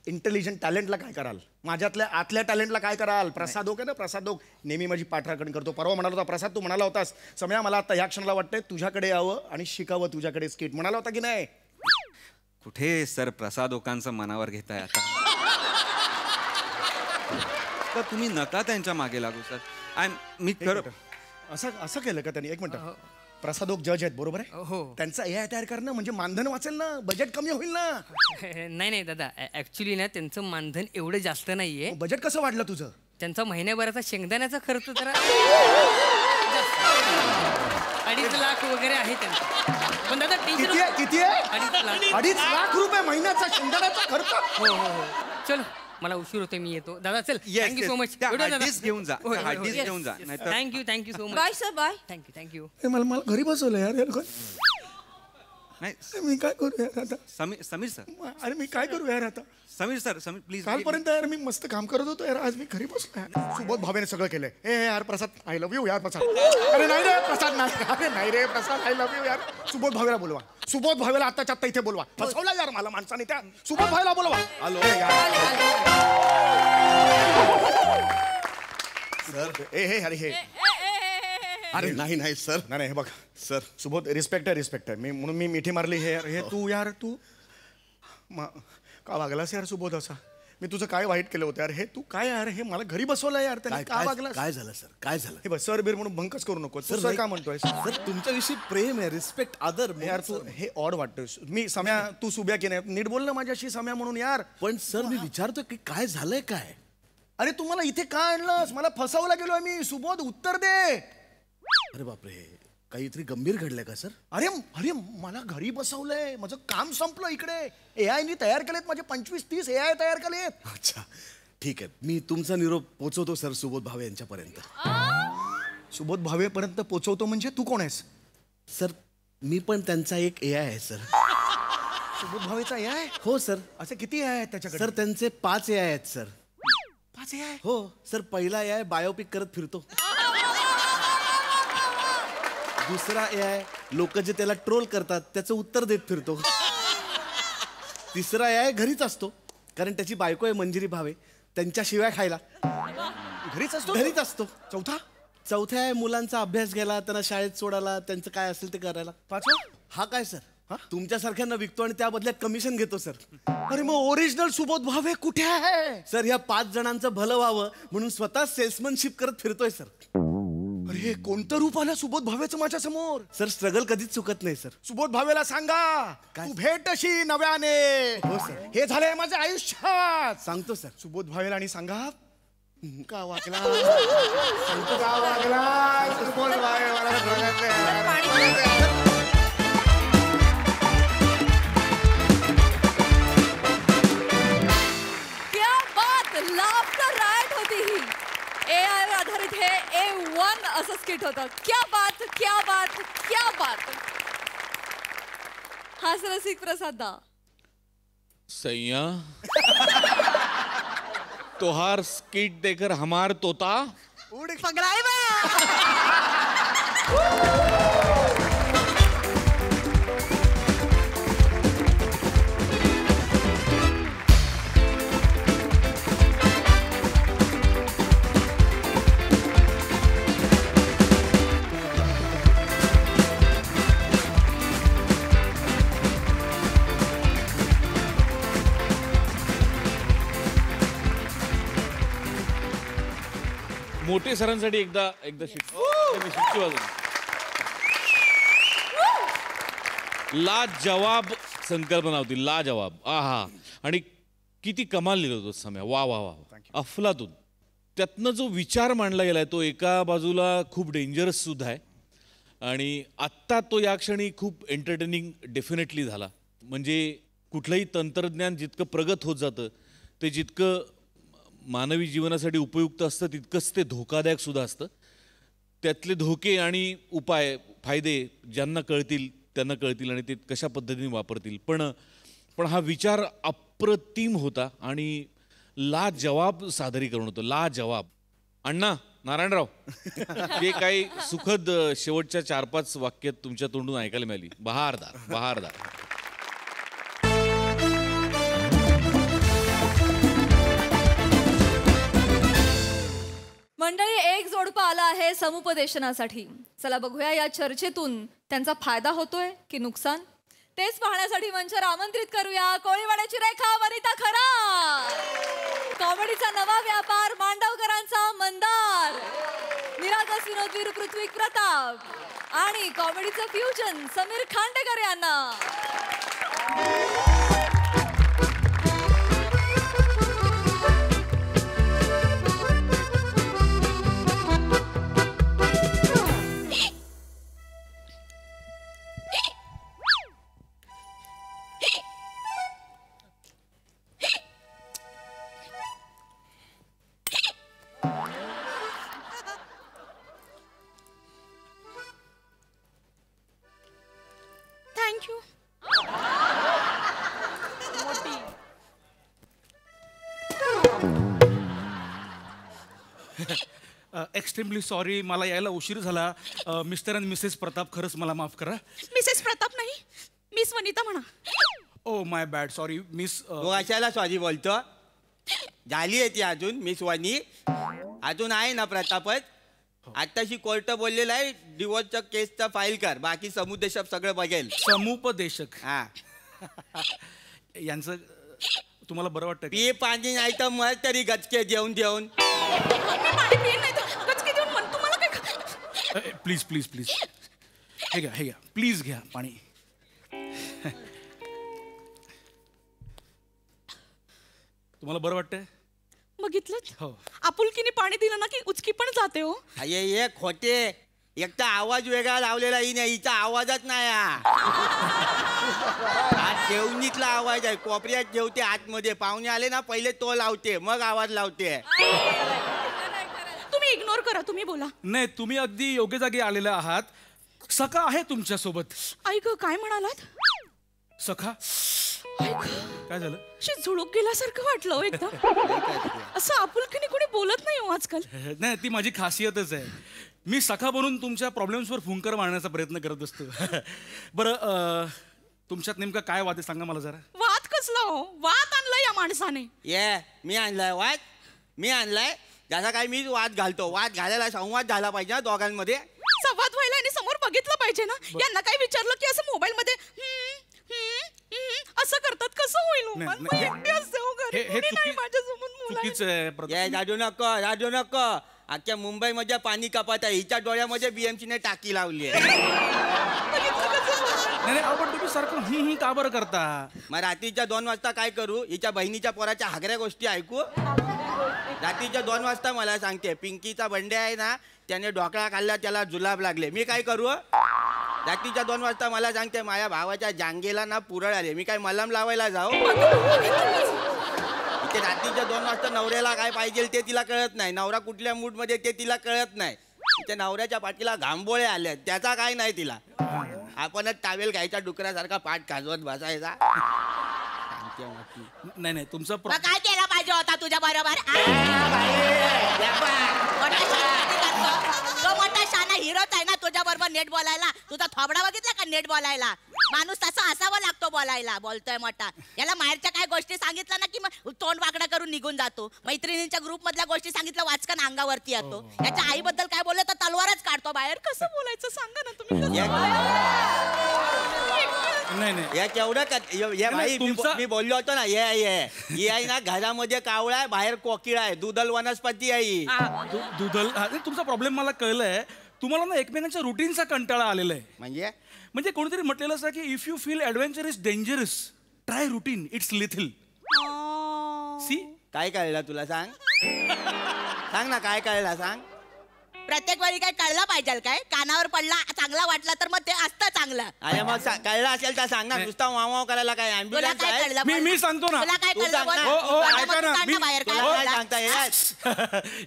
इंटेलिजंट टॅलेंटला काय कराल? माझ्यातल्या आतल्या टॅलेंटला काय कराल? प्रसाद ओके ना, प्रसाद ओक नेहमी माझी पाठराखण करतो. परवा म्हणाला होता प्रसाद, तू म्हणाला होतास सम्या मला आता ह्या क्षणाला वाटतंय तुझ्याकडे यावं आणि शिकावं तुझ्याकडे स्किट, म्हणाला होता की नाही? कुठे सर प्रसाद ओकांचं मनावर घेताय आता? तर तुम्ही नका त्यांच्या मागे लागू सर. मी खरं असं केलं का त्यांनी? एक मिनिट, प्रसाद ओक जज आहेत बरोबर आहे? हो. त्यांचा AI तयार करणं म्हणजे मानधन वाचेल ना, बजेट कमी होईल ना. नाही दादा, ऍक्च्युली ना त्यांचं मानधन एवढं जास्त नाहीये. बजेट कसं वाढलं तुझं? त्यांचा महिन्याभराचा शेंगदाण्याचा खर्च जरा 2.5 लाख वगैरे आहे त्यांचा. पण दादा किती आहे? किती आहे? 2.5 लाख. 2.5 लाख रुपये महिन्याचा शेंगदाण्याचा खर्च. हो. चलो मला उशीर होतोय, मी येतो. दादा चल, थँक्यू सो मच. घेऊन जा, घेऊन जा. Thank you so much. Bye sir, bye. Thank you. मला घरी बसवलं यार या लोकांनी. मी काय करू यार आता? समीर सर, अरे मी काय करू यार आता? समीर प्लीज. कालपर्यंत यार मी मस्त काम करत होतो यार, आज मी घरी बसलो यार. सुबोध भावेने सगळं केलंय. ए यार प्रसाद, आय लव्ह यू यार प्रसाद. अरे नाही रे प्रसाद, नाही रे प्रसाद, आय लव्ह यू यार. सुबोध भावेला बोलवा, सुबोध भावेला आत्ताच्या आत्ता इथे बोलवा. फसवला यार मला माणसाने त्या. सुबोध भावेला बोलवा. Hello sir. अरे नाही सर, नाही हे बघ सर. सुबोध, रिस्पेक्ट आहे मी, म्हणून मी मिठी मारली. हे तू यार तू का वागलास यार सुबोध असा? मी तुझं काय वाईट केलं होतं यार? हे तू काय यार, हे मला घरी बसवलं यार त्याने, का वागलास? काय झालं सर? काय झालं? हे बघ सर बीर म्हणून भंकच करू नको. सर का म्हणतोय? सर तुमच्याविषयी प्रेम आहे, रिस्पेक्ट, आदर. यार तू हे ऑड वाटतोय. मी सम्या, तू सुब्या की नाही? नीट बोल ना माझ्याशी सम्या म्हणून यार. पण सर मी विचारतो की काय झालंय काय? अरे तू मला इथे का आणलंस? मला फसवला गेलोय मी. सुबोध उत्तर दे. अरे बापरे, काहीतरी गंभीर घडलंय का सर? अरे मला घरी बसवलंय, माझं काम संपलं इकडे. AI तयार केलेत माझे 25-30 AI तयार केलेत. अच्छा ठीक आहे, मी तुमचा निरोप पोचवतो सर सुबोध भावे यांच्यापर्यंत. सुबोध भावेपर्यंत पोचवतो म्हणजे तू कोण आहेस? सर मी पण त्यांचा एक AI आहे सर. सुबोध भावेचा AI? हो सर. असे किती AI आहेत त्याच्याकडे? सर त्यांचे 5 AI आहेत सर. 5 AI? हो सर. पहिला AI बायोपिक करत फिरतो. दुसरा AI लोक जे त्याला ट्रोल करतात त्याचं उत्तर देत फिरतो. तिसरा AI घरीच असतो, कारण त्याची बायको आहे मंजिरी भावे, त्यांच्या शिवाय खायला घरीच असतो. चौथा AI मुलांचा अभ्यास घ्यायला, त्यांना शाळेत सोडायला, त्यांचं काय असेल ते करायला. 5वा? हा काय सर, तुमच्यासारख्यांना विकतो आणि त्या बदल्यात कमिशन घेतो सर. अरे मग ओरिजिनल सुबोध भावे कुठे आहे? सर ह्या 5 जणांचं भलं व्हावं म्हणून स्वतः सेल्समनशिप करत फिरतोय सर. अरे कोणतं रूप आलं सुबोध भावेचं माझ्या समोर? सर स्ट्रगल कधीच चुकत नाही सर. सुबोध भावेला सांगा तू भेटशी नव्याने. हो सर. हे झालंय माझ्या आयुष्यात. सांगतो सर. सुबोध भावेला आणि सांगा का वागला, सांगतो का वागला सुबोध भावे मला. क्या बात, लाफ्टर राईट होती ही. AI वर आधारित हे A1 असं स्किट होतं. क्या बात, क्या बात, क्या बात. हास्यरसिक प्रसाद दा. सैया तोहार स्किट देकर हमार तोता मोठे सरांसाठी एकदा शिट्टी वाजवा. लाजवाब संकल्पना होती, लाजवाब. आहा, आणि किती कमाल लिहिलं होतं समय. वा वा वा, अफलातून. त्यातनं जो विचार मांडला गेलाय तो एका बाजूला खूप डेंजरस सुद्धा आहे, आणि आत्ता तो या क्षणी खूप एंटरटेनिंग डेफिनेटली झाला. म्हणजे कुठलंही तंत्रज्ञान जितकं प्रगत होत जातं ते जितकं मानवी जीवनासाठी उपयुक्त असतं तितकंच ते धोकादायक सुद्धा असतं. त्यातले धोके आणि उपाय, फायदे ज्यांना कळतील त्यांना कळतील आणि ते कशा पद्धतीने वापरतील. पण हा विचार अप्रतिम होता आणि लाजवाब सादरीकरण होतं. लाजवाब. अण्णा नारायणराव हे काही सुखद शेवटच्या 4-5 वाक्यात तुमच्या तोंडून ऐकायला मिळाली. बहारदार बहारदार. मंडळी, एक जोडपं आला आहे समुपदेशनासाठी. चला बघूया या चर्चेतून त्यांचा फायदा होतोय की नुकसान. तेच पाहण्यासाठी मंचावर आमंत्रित करूया कोळीवाड्याची रेखा वनिता खरा, कॉमेडीचा नवा व्यापार मांडवकरांचा मंदार, निरागस विनोदवीर पृथ्वी प्रताप आणि कॉमेडीचं फ्युजन समीर खांडेकर यांना. थँक्यू. एक्स्ट्रीमली सॉरी, मला यायला उशीर झाला. मिस्टर अँड मिसेस प्रताप, खरंच मला माफ करा. मिसेस प्रताप नाही, मिस वनिता म्हणा. Oh my bad, sorry miss. कशाला सॉरी बोलतो? झाली आहे ती अजून मिस वाणी, अजून आहे ना प्रतापच. आताशी कोर्ट बोललेला आहे डिवोर्सच्या केसचा फाईल कर, बाकी समुपदेशक सगळं बघेल. समुपदेशक हा यांचं तुम्हाला बरं वाटतं? पी पाणी नाही तर मग तरी गचके देऊन देऊन. प्लीज प्लीज प्लीज हे घ्या, हे घ्या, प्लीज घ्या पाणी. तुम्हाला बरं वाटतंय? बघितलं, हो. आपुलकीने पाणी दिलं ना की उचकी पण जाते हो. अये ये खोटे, एक तर आवाज वेगळा लावलेला ही नाही, हिचा आवाजच नाही. हा ठेवणीतला आवाज आहे, कोपऱ्यात ठेवते आतमध्ये. पाहुणे आले ना पहिले तो लावते, मग आवाज लावते. तुम्ही इग्नोर करा, तुम्ही बोला. नाही, तुम्ही अगदी योग्य जागी आलेले आहात. सखा आहे तुमच्या सोबत. ऐक, काय म्हणालात? सखा काय झालं? झुळूक गेल्यासारखं वाटलं एकदम. असं आपुलकीने कोणी बोलत नाही हो आजकाल. नाही, ती माझी खासियतच आहे. मी सखा बनून तुमच्या प्रॉब्लेम्सवर फुंकर मारण्याचा प्रयत्न करत असतो. बरं, तुमच्यात नेमका काय वाद आहे सांगा मला जरा. वाद कसला हो? वाद आणलाय या माणसाने. ये मी आणलाय वाद? मी आणलाय? जसा काय मी वाद घालतो, वाद घालायला संवाद झाला पाहिजे ना दोघांमध्ये. संवाद व्हायला आणि समोर बघितलं पाहिजे ना. यांना काय विचारलं की असं मोबाईल मध्ये असं करतात, कसं होईल? चुकीचं आहे. राजू नको, राजू नको. अख्ख्या मुंबईमध्ये पाणी कपात आहे, हिच्या डोळ्यामध्ये BMC ने टाकी लावली आहे. नाही, आपण तुम्ही सारखं का बरं करता? मग रात्रीच्या 2 वाजता काय करू? हिच्या बहिणीच्या पोराच्या हागऱ्या गोष्टी ऐकू? रात्रीच्या 2 वाजता मला सांगते पिंकीचा बंडे आहे ना, त्याने ढोकळा खाल्ला, त्याला जुलाब लागले. मी काय करू? रात्रीच्या 2 वाजता मला सांगते माझ्या भावाच्या जांगेला ना पुरळ आले. मी काय मलम लावायला जाऊ? इथे रात्रीच्या 2 वाजता नवऱ्याला काय पाहिजे ते तिला कळत नाही, नवरा कुठल्या मूड मध्ये ते तिला कळत नाही. इथे नवऱ्याच्या पाठीला घांबोळे आले, त्याचा काय नाही तिला. आपणच टावेल घ्यायचा डुकरासारखा पाठ खाजवत बसायचा. नाही नाही, तुमचा काय केला पाहिजे होता तुझ्या बरोबर? तो मोठा शाना हिरोच आहे ना तुझ्या बरोबर नेट बोलायला. तुझा थोबडा बघितला का नेट बोलायला? माणूस तसा असावा लागतो बोलायला. बोलतोय मोठा, याला माहेरच्या काय गोष्टी सांगितलं ना की मग तोंड वाकडा करून निघून जातो. मैत्रिणींच्या ग्रुप मधल्या गोष्टी सांगितलं वाचकन अंगावरती येतो. याच्या आईबद्दल काय बोललं तर तलवारच काढतो बाहेर. कसं बोलायचं सांगा ना तुम्ही. नाही नाही, या केवढं भाई मी बोललो होतो ना, ये आहे ना घरामध्ये कावळा आहे, बाहेर कोकिळा आहे, दुधल वनस्पती आहे. दुधल. तुमचा प्रॉब्लेम मला कळलाय. तुम्हाला ना एकमेकांच्या रुटीनचा कंटाळा आलेला आहे. म्हणजे कोणीतरी म्हटलेलं असं की if you feel adventure is dangerous try routine, it's lethal. See काय कळलं तुला? सांग सांग ना, काय कळलं सांग. प्रत्येक वेळी काय कळलं पाहिजे काय? कानावर पडला चांगला वाटला तर मग ते असतं चांगलं. अरे मग कळलं असेल तर सांग ना. नुसता वाव करायला काय ॲम्ब्युलन्स आहे? मी सांगतो ना. तुला काय कळलं?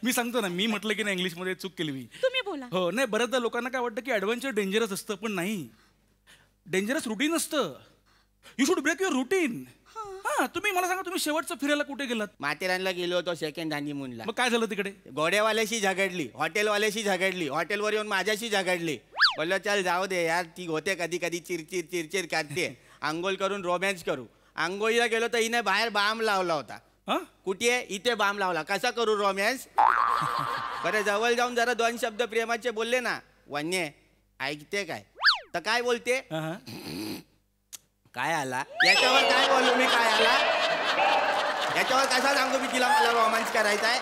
मी सांगतो ना. मी म्हटलं की नाही इंग्लिश मध्ये चूक केली मी. तुम्ही बोला. हो नाही, बऱ्याचदा लोकांना काय वाटतं की ऍडव्हेंचर डेंजरस असतं, पण नाही. डेंजरस रुटीन असतं. You should break your routine. हा तुम्ही मला सांगा, तुम्ही शेवटचं फिरायला कुठे गेलात? माथेरानला गेलो होतो सेकंड हनीमूनला. मग काय झालं तिकडे? घोड्यावाल्याशी झगडली, हॉटेलवाल्याशी झगडली, हॉटेलवर येऊन माझ्याशी झगडली. बोललो चल जाऊ दे यार, ती होते कधी कधी चिरचिर करते, आंघोळ करून रोमॅन्स करू. आंघोळीला गेलो तर हिने बाहेर बाम लावला होता. कुठे? इथे बाम लावला. कसा करू रोमॅन्स? बरं जवळ जाऊन जरा 2 शब्द प्रेमाचे बोलले ना, वन्य ऐकते काय? तर काय बोलते? काय आला? याच्यावर काय बोलू मी? काय आला याच्यावर कसा सांगू मी तिला मला रोमांस करायचा आहे?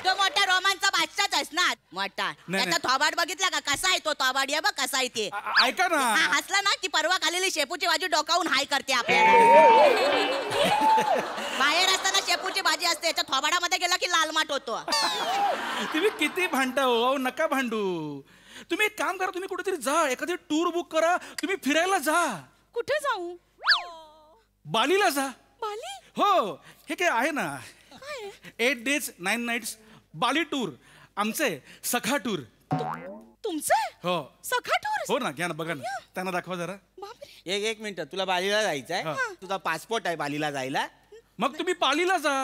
तो मोठा रोमांचा बादशाच आहेस ना मोठा. त्याचा थोबाड बघितला का कसा आहे तो थोबाड? ये बघ कसा आहे ते. ऐका ना, हसला ना की परवा खालेली शेपूची भाजी डोकावून हाय करते आपल्याला. बाहेर असताना शेपूची भाजी असते, याच्या थोबाडामध्ये गेला की लालमाट होतो. तुम्ही किती भांडता हो, नका भांडू. तुम्ही एक काम करा, तुम्ही कुठेतरी जा, एखादी टूर बुक करा, तुम्ही फिरायला जा. कुठे जाऊ? बालीला जा. बाली? हो, हे काय आहे ना, 8 days 9 nights बाली टूर. आमचे सखा टूर. तुमचे? हो. सखा टूर? हो ना, घ्या ना, बघा ना, त्यांना दाखवा जरा. एक मिनिट, तुला बालीला जायचंय? तुझा पासपोर्ट आहे बालीला जायला? मग तुम्ही पालीला जा.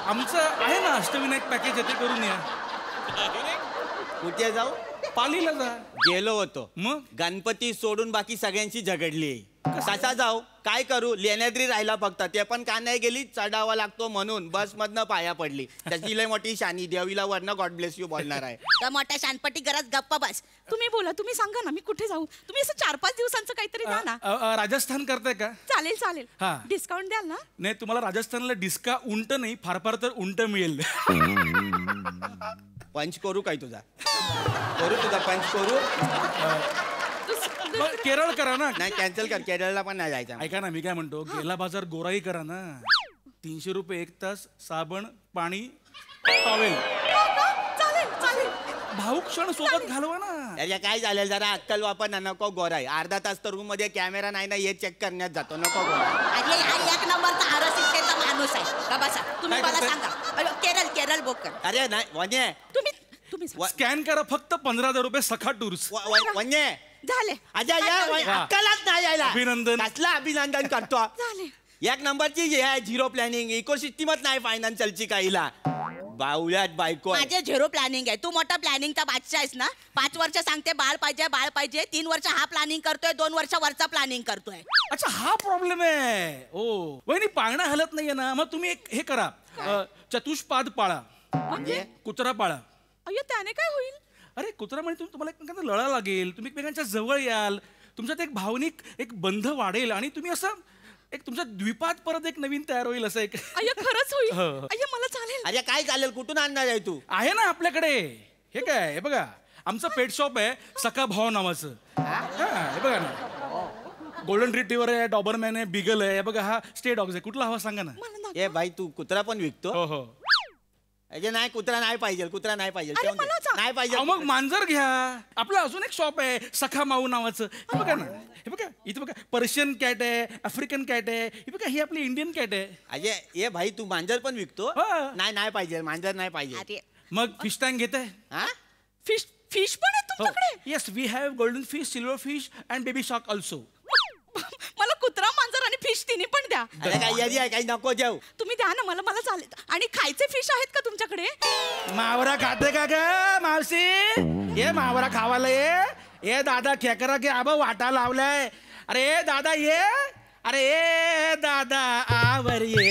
आमचं आहे ना अष्टविनायक पॅकेज आहे, ते करून या. कुठे जाऊ? पालीला जा. गेलो होतो, मग गणपती सोडून बाकी सगळ्यांची झगडली. कसा जाऊ? काय करू? लेण्याद्री राहिला फक्त, ते पण का नाही गेली? चढावा लागतो म्हणून बस मधनं पाया पडली. त्याची लय मोठी शानी, देवीला वरनं गॉड ब्लेस यू बोलणार आहे. तर मोठ्या शानपटी गरज गप्पा बस. तुम्ही बोला, तुम्ही सांगा ना, मी कुठे जाऊ? तुम्ही असं 4-5 दिवसांचं काहीतरी द्या ना. राजस्थान करताय का? चालेल चालेल. हा. डिस्काउंट द्याल ना? नाही, तुम्हाला राजस्थानला डिस्काउंट नाही, फार तर उंट मिळेल. पंच करू काय तुझा? पंच करू? केरळ करा ना. नाही कॅन्सल कर, केरळला पण नाही जायचं. ऐका ना, मी काय म्हणतो, गेला बाजार गोराई करा ना. 300 रुपये 1 तास, साबण, पाणी, टॉवेल. भाऊक क्षण सोबत घालवा ना. अरे काय झालं, जरा अक्कल वापर ना. नको गोराई. अर्धा तास तर रूम मध्ये कॅमेरा नाही ना, हे चेक करण्यात जातो. नको गोराई. अरे हा 1 नंबरचा आरसीचा माणूस आहे का? बसा तुम्ही मला सांगा. केरळ बुक कर. अरे नाही वन्य, तुम्ही स्कॅन करा फक्त 15,000 रुपये सखा टूर्स. वन्य झाले. अजय अक्कलच नाही यायला. अभिनंदन. कसला अभिनंदन करतो? झाले. 1 नंबरची जी आहे झिरो प्लॅनिंग, इकोसिस्टीमच नाही फायनान्शियलची काहीला. बावल्यात बायको. माझे झिरो प्लॅनिंग आहे. तू मोठा प्लॅनिंगचा बादशाह आहेस ना. 5 वर्ष सांगते बाळ पाहिजे, 3 वर्ष हा प्लॅनिंग करतोय, 2 वर्ष वरचा प्लॅनिंग करतोय. अच्छा, हा प्रॉब्लेम आहे. ओ वहिनी, पाळणा हलत नाहीये ना, मग तुम्ही एक हे करा, चतुष्पाद पाळा. म्हणजे कुत्रा पाळा. अय्यो, त्याने काय होईल? अरे कुत्रा म्हणजे तुम्हाला एकमेकांना लळा लागेल, तुम्ही एकमेकांच्या जवळ याल, तुमच्यात एक भावनिक एक बंध वाढेल आणि तुम्ही असं एक तुमच्या द्वीपात परत एक नवीन तयार होईल. असं एक अय्यो, खरंच होईल. अय्यो, मला चालेल. अरे काय चालेल? कुठून आणणार आहे तू? आहे ना आपल्याकडे. हे काय, हे बघा, आमचं पेट शॉप आहे सखा भाव नावाचं. हे बघा ना, गोल्डन रिट्रीव्हर आहे, डॉबरमॅन आहे, बिगल आहे. बघा, हा स्टे डॉग्स आहे. कुठला हवा सांगा ना. ए भाई, तू कुत्रा पण विकतो? हो हो. अरे नाही, कुत्रा नाही पाहिजे. नाही पाहिजे. मग मांजर घ्या. आपलं अजून एक शॉप आहे सखा माऊ नावाचं. हे बघा ना, हे बघा, इथे बघा, पर्शियन कॅट आहे, आफ्रिकन कॅट आहे. हे बघा, ही आपली इंडियन कॅट आहे. अजय ये भाई, तू मांजर पण विकतो? नाही पाहिजे, मांजर नाही पाहिजे. मग फिश टँक घेत आहे? फिश पण आहे तुमच्याकडे? Yes, we have golden fish, silver fish and baby shark also. मला कुत्रा, मांजर आणि फिश तिन्ही पण द्या. अरे काय यादी आहे, काही नको जाऊ. तुम्ही द्या ना मला चालेल. आणि खायचे फिश आहेत का तुमच्याकडे? मावरा खाते का ग मावशी? ये मावरा खावाला ये दादा खेकरा के आबा वाटा लावलाय. अरे दादा ये, अरे ये दादा आवर ये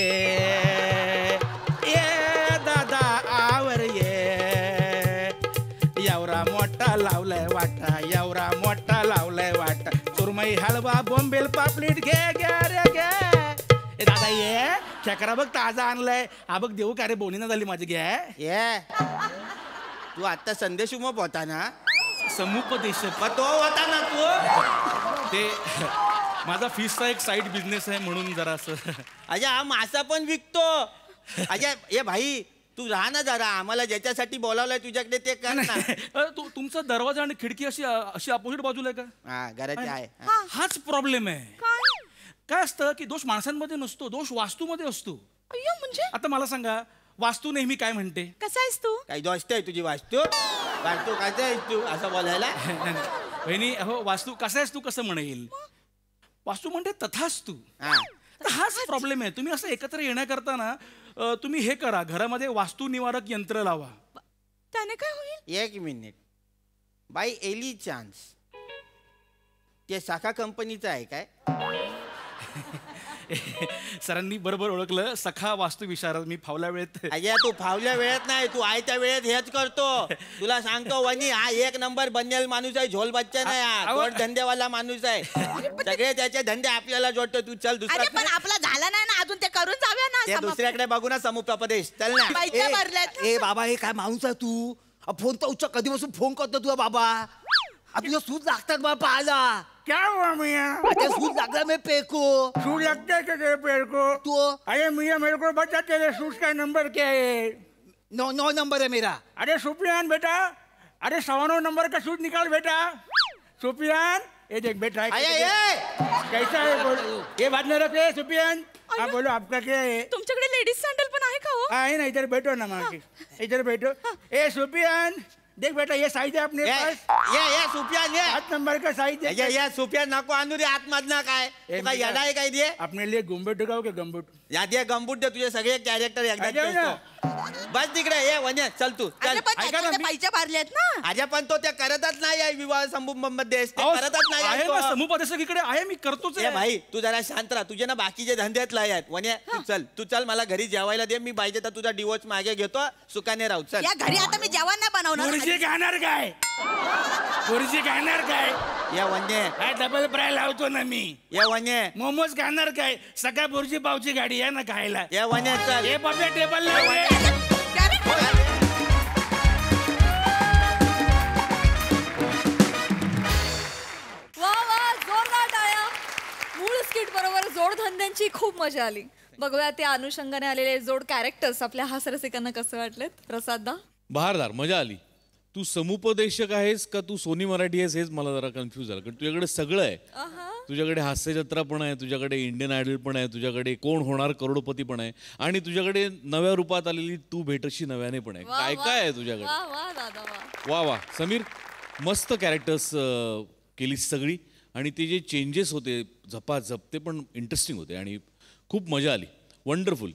दादा आवर ये. एवढा मोठा लावलाय वाटा, एवढा मोठा लावलाय वाटा. सुरमई, हलवा, बोंबेल, पापलेट घे रे घे. दादा ये, खेकरा बघ ताजा आणलाय. हा बघ, देऊ का रे, बोनीना झाली माझी. ये तू आता संदेश उमप होता ना? समुपदेशक. तो होता ना तू? ते माझा फिशचा एक साईड बिझनेस आहे म्हणून जरा असं. अजय हा मासा पण विकतो. अजय ये भाई, तू राहा ना जरा. आम्हाला ज्याच्यासाठी बोलावलंय तुझ्याकडे ते कर ना. तुमचा दरवाजा आणि खिडकी अशी अपोजिट बाजूला आहे का? हा, घराची आहे. हाच प्रॉब्लेम आहे. काय असतं की दोष माणसांमध्ये नसतो, दोष वास्तूमध्ये असतो. अय्यो, म्हणजे आता मला सांगा, वास्तू नेहमी काय म्हणते? कसा आहेस तू? काही दोस्त आहे तुझी वास्तू? काय आहेस तू असं बोलायला? बहिणी, हो, वास्तू कसा आहेस तू कसं म्हणेल? वास्तू म्हणते तथास्तू. हाच प्रॉब्लेम आहे. तुम्ही असं एकत्र येण्याकरता ना तुम्ही हे करा, घरामध्ये वास्तू निवारक यंत्र लावा. त्याने काय होईल? एक मिनिट, बाय एली चान्स ते शाखा कंपनीचं आहे काय? सरांनी बरोबर ओळखलं, सखा वास्तू विशारद. मी फावल्या वेळेत. अय्या तू फावल्या वेळेत नाही, तू आयत्या वेळेत हेच करतो. तुला सांगतो वनी, हा एक नंबर बन्नेल माणूस आहे, झोल बच्चन आहे, हा जोड धंदेवाला माणूस आहे. सगळे त्याचे धंदे आपल्याला जोडतो. तू चल दुसरा. पण आपला झाला नाही ना अजून, ते करून जाऊया ना. ते दुसऱ्याकडे बघू ना, समुपदेश चल ना. बाईच्या भरल्यात. ए बाबा, हे काय माणूस आहे तू? फोन तर उच्च कधीपासून फोन करतो तुझा बाबा. तुझ्या सूज लागतात बाबा पाहायला. क्या हुआ मियां? सूज लागला मैं पेको. सूज लगता है तेरे पैर को? तो अरे मियां मेरे को बता, तेरे सूज का नंबर क्या है? 9 नंबर है मेरा. अरे सुफियान बेटा, अरे 9 नंबर का सूज निकाल बेटा. सुफियान, ये देख बेटा कैसा है बोल. ये बात नहीं रखे सुफियान. हाँ बोलो, आपका क्या है? तुमच्याकडे लेडीज सॅन्डल पण आहे का हो? आहे ना, इधर बैठो ना माँ. इधर बैठो. ए सुफियान, देख बेटा, ये साइज है अपने पास. ये सुफियान, ये 8 नंबर का साइज है. या सुफियान नको आणू रे आतमधला काय. काय येडा आहे काय दे. अपने लिए गुम्बट गाव के गंबूट. या दे गंबूट दे, तुझे सगळे कॅरेक्टर एकदा. बस तिकडे ये वने, चल तू चल. ऐका ना, बाईच्या भरल्यात ना. अरे पण तो त्या करतच नाही आहे विवाह मध्ये, करतच नाही आहे तो. समुपदेशक इकडे आहे, मी करतोच. ए भाई, तू जरा शांत राहा. तुझे ना बाकीचे धंद्यात लय आहेत. वने तू चल मला घरी जेवायला दे. मी पाहिजे तर तुझा डिवोर्स मागे घेतो. सुखाने राहू. चल या घरी आता मी जेवण नाही बनवणार. खुर्ची खाणार काय? खुर्ची खाणार काय? या वने काय डबल फ्राय लावतो ना मी. या वने मोमोज खाणार काय? सकाळ बुर्जी पावची गाडी आहे ना खायला. या वने चल. हे बाबा टेबल वा वा, जोरदार टाळ्या. मूळ स्किट बरोबर जोडधंद्यांची खूप मजा आली. बघूया त्या अनुषंगाने आलेले जोड कॅरेक्टर्स आपल्या हास्यरसिकांना कसं वाटलेत. प्रसाददा. बहारदार, मजा आली. तू समुपदेशक आहेस का तू सोनी मराठी आहेस हेच मला जरा कन्फ्यूज झालं. कारण तुझ्याकडे सगळं आहे. तुझ्याकडे हास्यजत्रा पण आहे, तुझ्याकडे इंडियन आयडल पण आहे, तुझ्याकडे कोण होणार करोडपती पण आहे, आणि तुझ्याकडे नव्या रूपात आलेली तू भेटशी नव्याने पण आहे. काय काय आहे तुझ्याकडे. वा वा दादा वा. वा वा समीर, मस्त कॅरेक्टर्स केलीस सगळी, आणि ते जे चेंजेस होते झपाझप ते पण इंटरेस्टिंग होते आणि खूप मजा आली. वंडरफुल.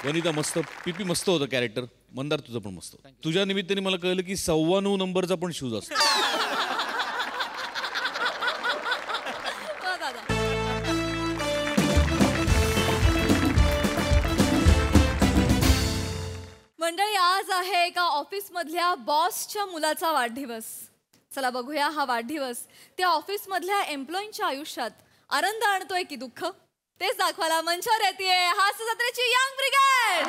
वनिता मस्त, पीपी मस्त होतं कॅरेक्टर. मंदार तुझं पण मस्त. तुझ्या निमित्ताने मला कळलं की 9.15 नंबरचा पण शूज असतो. वा दादा. मंडळी, आज आहे एका ऑफिस मधल्या बॉसच्या मुलाचा वाढदिवस. चला बघूया हा वाढदिवस त्या ऑफिस मधल्या एम्प्लॉईंच्या आयुष्यात आनंद आणतोय की दुःख, तेच दाखवायला मंचावर येते हास्य जत्रेची यंग ब्रिगेड.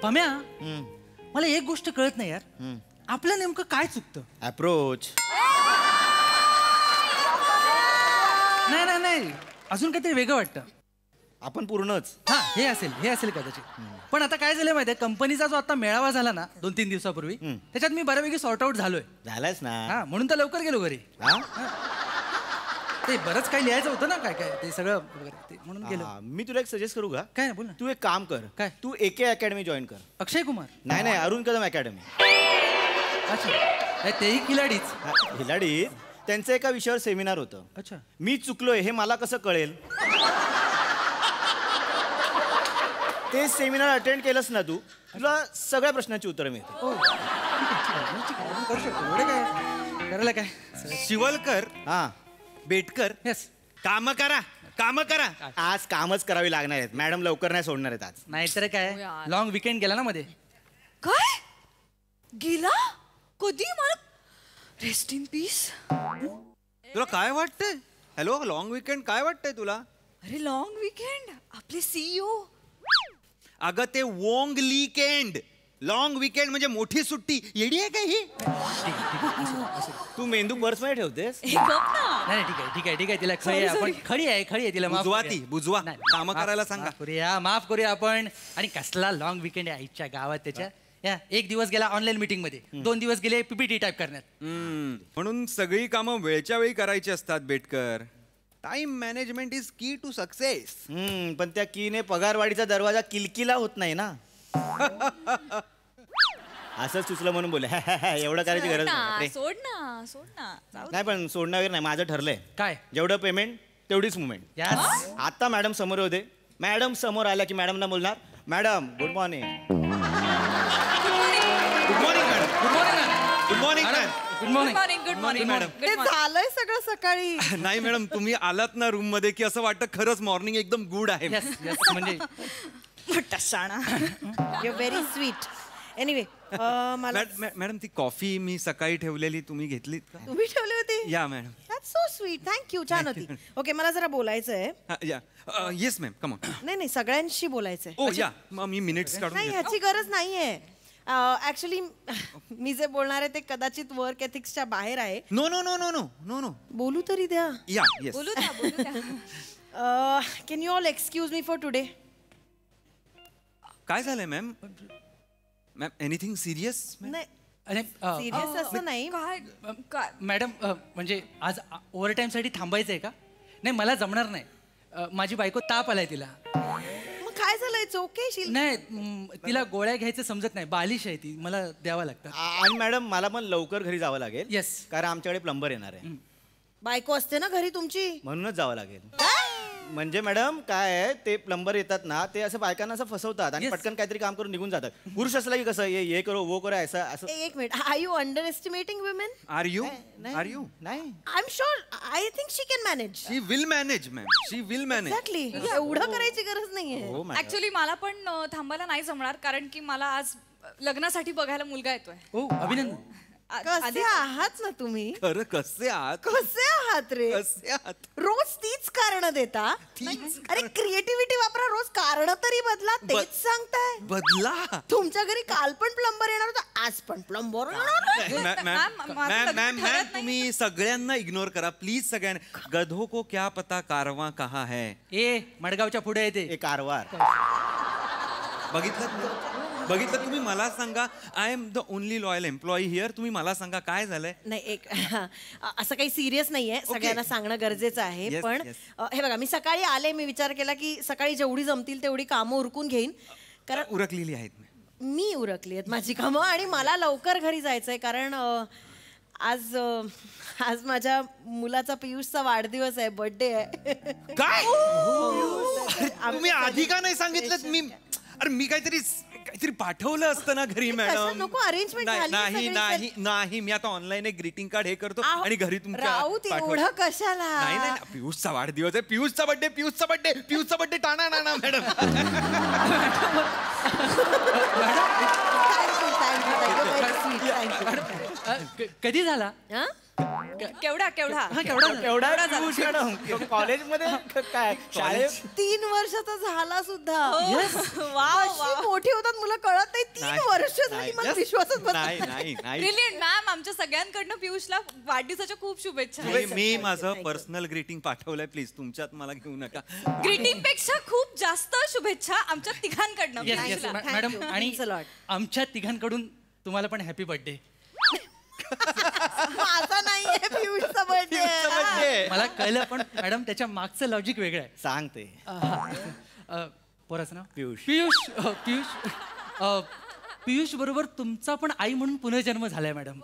पम्या, मला एक गोष्ट कळत नाही यार, आपलं नेमकं काय चुकतं? अप्रोच. नाही नाही नाही, अजून काहीतरी वेगळं वाटतं. आपण पूर्णच. हा, हे असेल कदाचित. पण आता काय झालं माहितीये, कंपनीचा जो आता मेळावा झाला ना 2-3 दिवसापूर्वी, त्याच्यात मी बऱ्यापैकी सॉर्ट आउट झालोय. झालायच ना. हा, म्हणून तर लवकर गेलो घरी. ते बरंच काही लिहायचं होतं ना, काय काय ते सगळं वगैरे, म्हणून गेलो. मी तुला एक सजेस्ट करू का? काय बोल ना. तू एक काम कर. काय? तू AK अकॅडमी जॉईन कर. अक्षय कुमार? नाही, अरुण कदम अकॅडमी. अच्छा, तेही खिलाडीच. खिलाडी. त्यांचं एका विषयावर सेमिनार होतं. अच्छा. मी चुकलोय हे मला कसं कळेल. ते सेमिनार अटेंड केलंस ना तू, तुला सगळ्या प्रश्नांची उत्तरं मिळतील. करू शकतो. एवढे काय करायला काय. शिवलकर, हा बेटकर. येस. काम करा. आज कामच करावी लागणार आहेत. मॅडम लवकर नाही सोडणार आहेत आज. नाहीतर काय, लॉंग विकेंड गेला ना मध्ये. काय गेला कधी? मला रेस्ट इन पीस. तुला काय वाटतंय? हॅलो, लॉंग विकेंड काय वाटतंय तुला? अरे लॉंग विकेंड, आपले CEO. अगं ते वोंग लीकेंड. लॉंग विकेंड म्हणजे मोठी सुट्टी. येडी आहे काय ही? तू मेंदू पर्स मध्ये ठेवतेस? नाही, ठीक आहे. तिला खडी आहे तिला. बुजवा काम करायला सांगा. माफ करूया आपण. आणि कसला लॉंग विकेंड आहे आईच्या गावात त्याच्या. या 1 दिवस गेला ऑनलाईन मीटिंग मध्ये, 2 दिवस गेले PPT टाईप करण्यात. म्हणून सगळी कामं वेळच्या वेळी करायची असतात बेटकर. टाइम मॅनेजमेंट इज की टू सक्सेस. पण त्या कीने पगारवाढीचा दरवाजा किलकिला होत नाही ना. असंच सुचलं म्हणून बोले एवढं करायची गरज नाही. सोड ना सोड ना जाऊ दे. नाही पण सोडणं वगैरे नाही, माझं ठरलंय. काय? जेवढं पेमेंट तेवढीच मुवमेंट. Yes. आता मॅडम समोर होते, मॅडम समोर आल्या की मॅडमना बोलणार, madam good morning. Good morning madam. Good morning. Good morning madam. Good morning. Good morning madam. ते झालंय सगळं सकाळी. नाही मॅडम, तुम्ही आलात ना रूम मध्ये की असं वाटतं खरंच मॉर्निंग एकदम गुड आहे. येस येस म्हणजे मोठा शाणा. You very sweet. एनिवे मला मॅडम ती कॉफी मी सकाळी ठेवलेली तुम्ही घेतलीत का? तुम्ही ठेवली होती. या madam. That's so sweet. Thank you. छान होती. ओके मला जरा बोलायचं आहे. या येस मॅम कम ऑन. नाही सगळ्यांशी बोलायचं आहे. ओ या मग मी मिनिट्स काढून नाही घेतो. ह्याची गरज नाहीये. ऍक्च्युली मी जे बोलणार आहे ते कदाचित वर्क एथिक्सच्या बाहेर आहे. No no no no no no no. बोलू तरी द्या. या येस. बोलू द्या. Can you all excuse me for today. काय झालंय मॅम? Ma'am anything serious? नाही अरे सिरियस असं नाही. काय मॅडम म्हणजे आज ओव्हर टाईमसाठी थांबायचं आहे का? नाही मला जमणार नाही. माझी बायको ताप आलाय तिला. मग काय झालंय? चोके नाही तिला गोळ्या घ्यायचं समजत नाही, बालिश आहे ती, मला द्यावं लागतं. आणि मॅडम मला पण लवकर घरी जावं लागेल. येस. कारण आमच्याकडे प्लंबर येणार आहे. बायको असते ना घरी तुमची. म्हणूनच जावं लागेल. म्हणजे मॅडम काय आहे, ते प्लंबर येतात ना, ते असं बायकांना असं फसवतात आणि Yes. पटकन काहीतरी काम करून निघून जातात. पुरुष असला की कसं ये करो वो करो असं असं. एक minute. Are you underestimating women? Are you? Are you? नाही I am sure. I think she can manage. She will manage ma'am. She will manage. Exactly. एवढं करायची गरज नाहीये. हो मॅडम. ऍक्च्युली मला पण थांबायला नाही जमणार कारण की मला आज लग्नासाठी बघायला मुलगा येतोय. ओ अभिनंदन. कसे आहात ना तुम्ही? खरं कसे आहात? कसे आहात रे? कसे आहात? रोज तीच कारण देता. अरे क्रिएटिव्हिटी वापरा. रोज कारण तरी बदला. तेच सांगताय. बदला. तुमच्या घरी काल पण प्लंबर येणार होता, आज पण प्लंबर येणार. मॅम मॅम तुम्ही सगळ्यांना इग्नोर करा प्लीज. सगळ्यांना गधो को क्या पता कारवा कहा है. ए मडगावच्या पुढे येते. एक कारवार. बघितलं तुम्ही. मला सांगा, I am the only loyal employee here. तुम्ही मला सांगा काय झालंय. नाही एक असं काही सिरियस नाहीये. सगळ्यांना सांगणं गरजेचं आहे. Yes, पण yes. हे बघा मी सकाळी आले, मी विचार केला की सकाळी जेवढी जमतील तेवढी कामं उरकून घेईन. कारण उरकलेली आहेत. मी उरकली आहेत माझी कामं आणि मला लवकर घरी जायचंय. कारण आज माझ्या मुलाचा पियुषचा वाढदिवस आहे, बर्थडे आहे. काय तुम्ही आधी का नाही सांगितलं? मी काहीतरी पाठवलं असतं ना घरी मॅडम. नको अरेंजमेंट नाही नाही नाही. मी आता ऑनलाईन एक ग्रीटिंग कार्ड हे करतो आणि घरी तुमच्या राहू एवढं कशाला. नाही नाही पियुषचा वाढदिवस आहे. पियुषचा बर्थडे टाणा नाना मॅडम. कधी झाला? केवढा कॉलेजमध्ये काय शाळेत 3 वर्षाचा झाला सुद्धा. अशी मोठी होतात मुलं, कळत नाही. 3 वर्ष झाली, मला विश्वासच बसत नाही नाही नाही. Brilliant ma'am. आमच्या सगळ्यांकडनं पियुषला वाढदिवसाच्या खूप शुभेच्छा. मी माझं पर्सनल ग्रीटिंग पाठवलंय. प्लीज तुमच्यात मला घेऊ नका. ग्रीटिंग पेक्षा खूप जास्त शुभेच्छा आमच्या तिघांकडनं. Yes yes madam. आणि आमच्या तिघांकडून तुम्हाला पण हॅपी बर्थडे. माझा नाहीये पियुषचा बर्थडे. मला कळलं पण मॅडम त्याच्या मागचं लॉजिक वेगळं आहे. सांगते. पोराचं नाव पियुष. पियुष बरोबर तुमचा पण आई म्हणून पुनर्जन्म झालाय मॅडम.